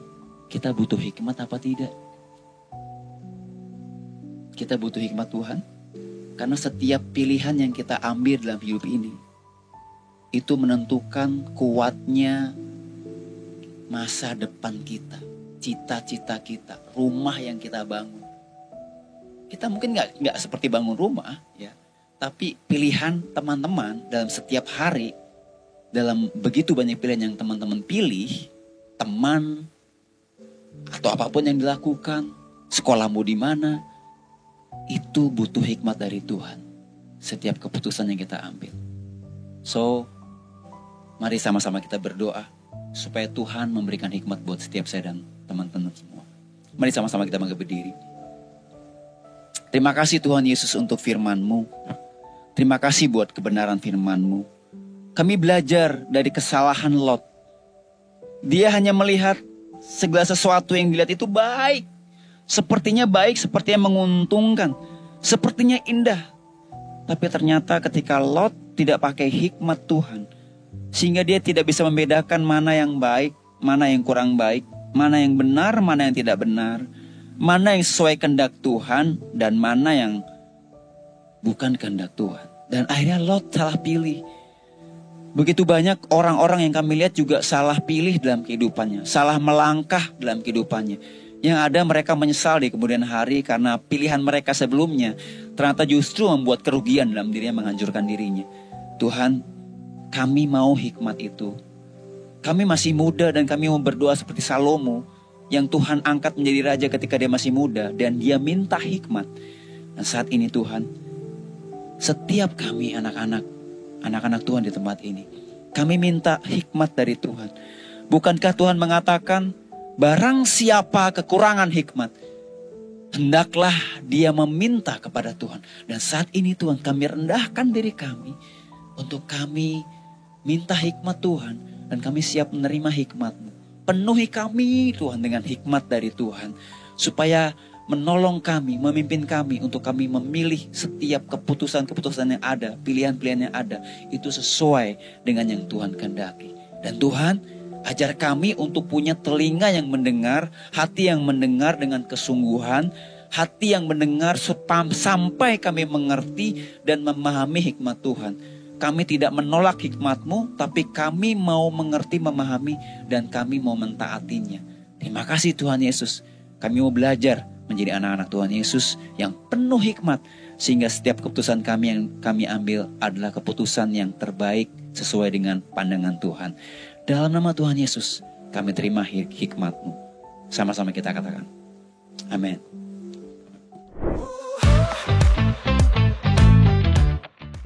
kita butuh hikmat apa tidak? Kita butuh hikmat Tuhan. Karena setiap pilihan yang kita ambil dalam hidup ini, itu menentukan kuatnya masa depan kita. Cita-cita kita, rumah yang kita bangun. Kita mungkin gak seperti bangun rumah ya. Tapi pilihan teman-teman dalam setiap hari, dalam begitu banyak pilihan yang teman-teman pilih, teman, atau apapun yang dilakukan, sekolahmu di mana, itu butuh hikmat dari Tuhan. Setiap keputusan yang kita ambil. So, mari sama-sama kita berdoa, supaya Tuhan memberikan hikmat buat setiap saya dan teman-teman semua. Mari sama-sama kita berdiri. Terima kasih Tuhan Yesus untuk firman-Mu. Terima kasih buat kebenaran firman-Mu. Kami belajar dari kesalahan Lot. Dia hanya melihat segala sesuatu yang dilihat itu baik. Sepertinya baik, sepertinya menguntungkan. Sepertinya indah. Tapi ternyata ketika Lot tidak pakai hikmat Tuhan, sehingga dia tidak bisa membedakan mana yang baik, mana yang kurang baik, mana yang benar, mana yang tidak benar, mana yang sesuai kehendak Tuhan, dan mana yang bukan kehendak Tuhan. Dan akhirnya Lot salah pilih. Begitu banyak orang-orang yang kami lihat juga salah pilih dalam kehidupannya. Salah melangkah dalam kehidupannya. Yang ada mereka menyesal di kemudian hari karena pilihan mereka sebelumnya ternyata justru membuat kerugian dalam dirinya, menghancurkan dirinya. Tuhan, kami mau hikmat itu. Kami masih muda dan kami mau berdoa seperti Salomo yang Tuhan angkat menjadi raja ketika dia masih muda dan dia minta hikmat. Dan saat ini Tuhan, setiap kami anak-anak Tuhan di tempat ini, kami minta hikmat dari Tuhan. Bukankah Tuhan mengatakan, barang siapa kekurangan hikmat, hendaklah dia meminta kepada Tuhan. Dan saat ini Tuhan, kami rendahkan diri kami untuk kami minta hikmat Tuhan. Dan kami siap menerima hikmat-Mu. Penuhi kami Tuhan dengan hikmat dari Tuhan. Supaya menolong kami, memimpin kami untuk kami memilih setiap keputusan-keputusan yang ada, pilihan-pilihan yang ada. Itu sesuai dengan yang Tuhan kehendaki. Dan Tuhan, ajar kami untuk punya telinga yang mendengar, hati yang mendengar dengan kesungguhan, hati yang mendengar sampai kami mengerti dan memahami hikmat Tuhan. Kami tidak menolak hikmat-Mu, tapi kami mau mengerti, memahami, dan kami mau mentaatinya. Terima kasih Tuhan Yesus. Kami mau belajar menjadi anak-anak Tuhan Yesus yang penuh hikmat. Sehingga setiap keputusan kami yang kami ambil adalah keputusan yang terbaik sesuai dengan pandangan Tuhan. Dalam nama Tuhan Yesus, kami terima hikmat-Mu. Sama-sama kita katakan, amin.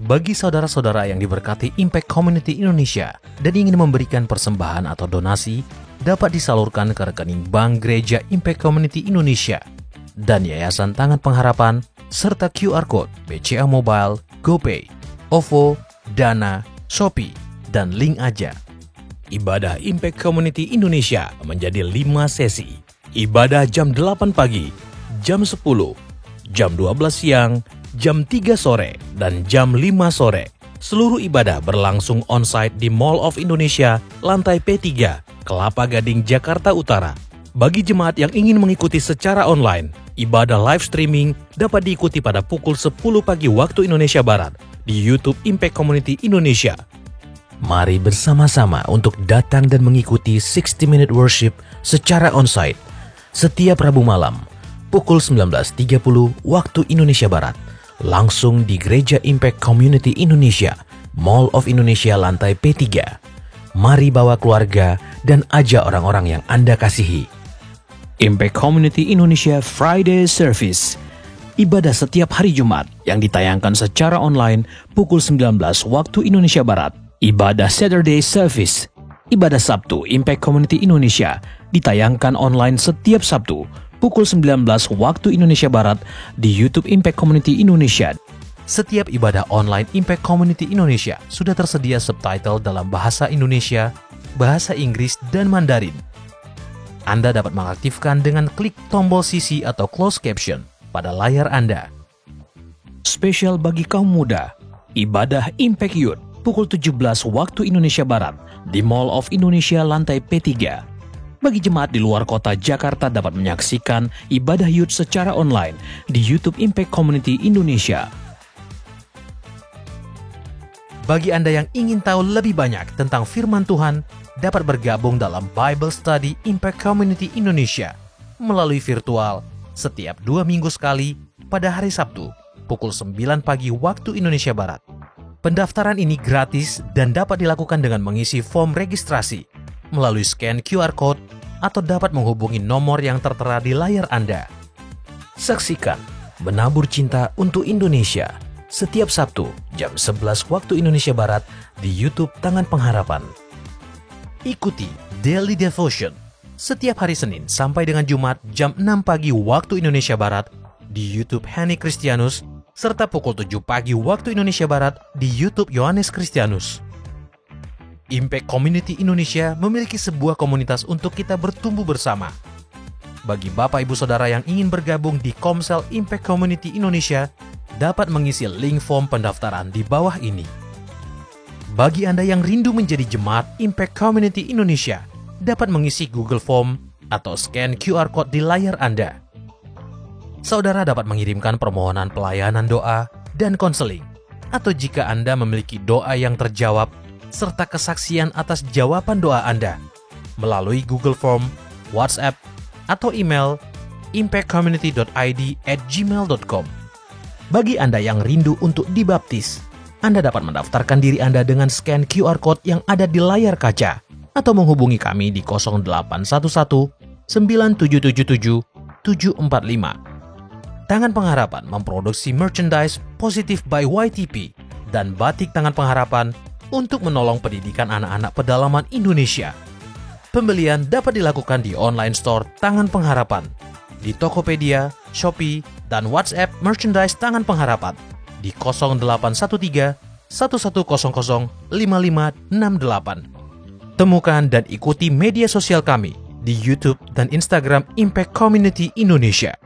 Bagi saudara-saudara yang diberkati Impact Community Indonesia dan ingin memberikan persembahan atau donasi, dapat disalurkan ke rekening Bank Gereja Impact Community Indonesia dan Yayasan Tangan Pengharapan, serta QR Code BCA Mobile, GoPay, OVO, Dana, Shopee, dan Link Aja. Ibadah Impact Community Indonesia menjadi 5 sesi. Ibadah jam 8 pagi, jam 10, jam 12 siang, jam 3 sore, dan jam 5 sore. Seluruh ibadah berlangsung on-site di Mall of Indonesia, lantai P3, Kelapa Gading, Jakarta Utara. Bagi jemaat yang ingin mengikuti secara online, ibadah live streaming dapat diikuti pada pukul 10 pagi waktu Indonesia Barat di YouTube Impact Community Indonesia. Mari bersama-sama untuk datang dan mengikuti 60 Minute Worship secara on-site setiap Rabu malam, pukul 19.30 waktu Indonesia Barat. Langsung di Gereja Impact Community Indonesia, Mall of Indonesia lantai P3. Mari bawa keluarga dan ajak orang-orang yang Anda kasihi. Impact Community Indonesia Friday Service. Ibadah setiap hari Jumat yang ditayangkan secara online pukul 19 waktu Indonesia Barat. Ibadah Saturday Service. Ibadah Sabtu Impact Community Indonesia ditayangkan online setiap Sabtu pukul 19 waktu Indonesia Barat di YouTube Impact Community Indonesia. Setiap ibadah online Impact Community Indonesia sudah tersedia subtitle dalam bahasa Indonesia, bahasa Inggris, dan Mandarin. Anda dapat mengaktifkan dengan klik tombol CC atau closed caption pada layar Anda. Spesial bagi kaum muda, ibadah Impact Youth pukul 17 waktu Indonesia Barat di Mall of Indonesia lantai P3. Bagi jemaat di luar kota Jakarta dapat menyaksikan ibadah youth secara online di YouTube Impact Community Indonesia. Bagi Anda yang ingin tahu lebih banyak tentang firman Tuhan, dapat bergabung dalam Bible Study Impact Community Indonesia melalui virtual setiap 2 minggu sekali pada hari Sabtu, pukul 9 pagi waktu Indonesia Barat. Pendaftaran ini gratis dan dapat dilakukan dengan mengisi form registrasi melalui scan QR Code atau dapat menghubungi nomor yang tertera di layar Anda. Saksikan Menabur Cinta untuk Indonesia setiap Sabtu jam 11 waktu Indonesia Barat di YouTube Tangan Pengharapan. Ikuti Daily Devotion setiap hari Senin sampai dengan Jumat jam 6 pagi waktu Indonesia Barat di YouTube Hani Kristianus serta pukul 7 pagi waktu Indonesia Barat di YouTube Yohanes Kristianus. Impact Community Indonesia memiliki sebuah komunitas untuk kita bertumbuh bersama. Bagi Bapak Ibu Saudara yang ingin bergabung di Komsel Impact Community Indonesia, dapat mengisi link form pendaftaran di bawah ini. Bagi Anda yang rindu menjadi jemaat Impact Community Indonesia, dapat mengisi Google Form atau scan QR Code di layar Anda. Saudara dapat mengirimkan permohonan pelayanan doa dan konseling, atau jika Anda memiliki doa yang terjawab, serta kesaksian atas jawaban doa Anda melalui Google Form, WhatsApp, atau email impactcommunity.id@gmail.com. Bagi Anda yang rindu untuk dibaptis, Anda dapat mendaftarkan diri Anda dengan scan QR Code yang ada di layar kaca atau menghubungi kami di 0811 9777 745. Tangan Pengharapan memproduksi merchandise Positive by YTP dan batik Tangan Pengharapan untuk menolong pendidikan anak-anak pedalaman Indonesia. Pembelian dapat dilakukan di online store Tangan Pengharapan, di Tokopedia, Shopee, dan WhatsApp merchandise Tangan Pengharapan di 0813 1100 5568. Temukan dan ikuti media sosial kami di YouTube dan Instagram Impact Community Indonesia.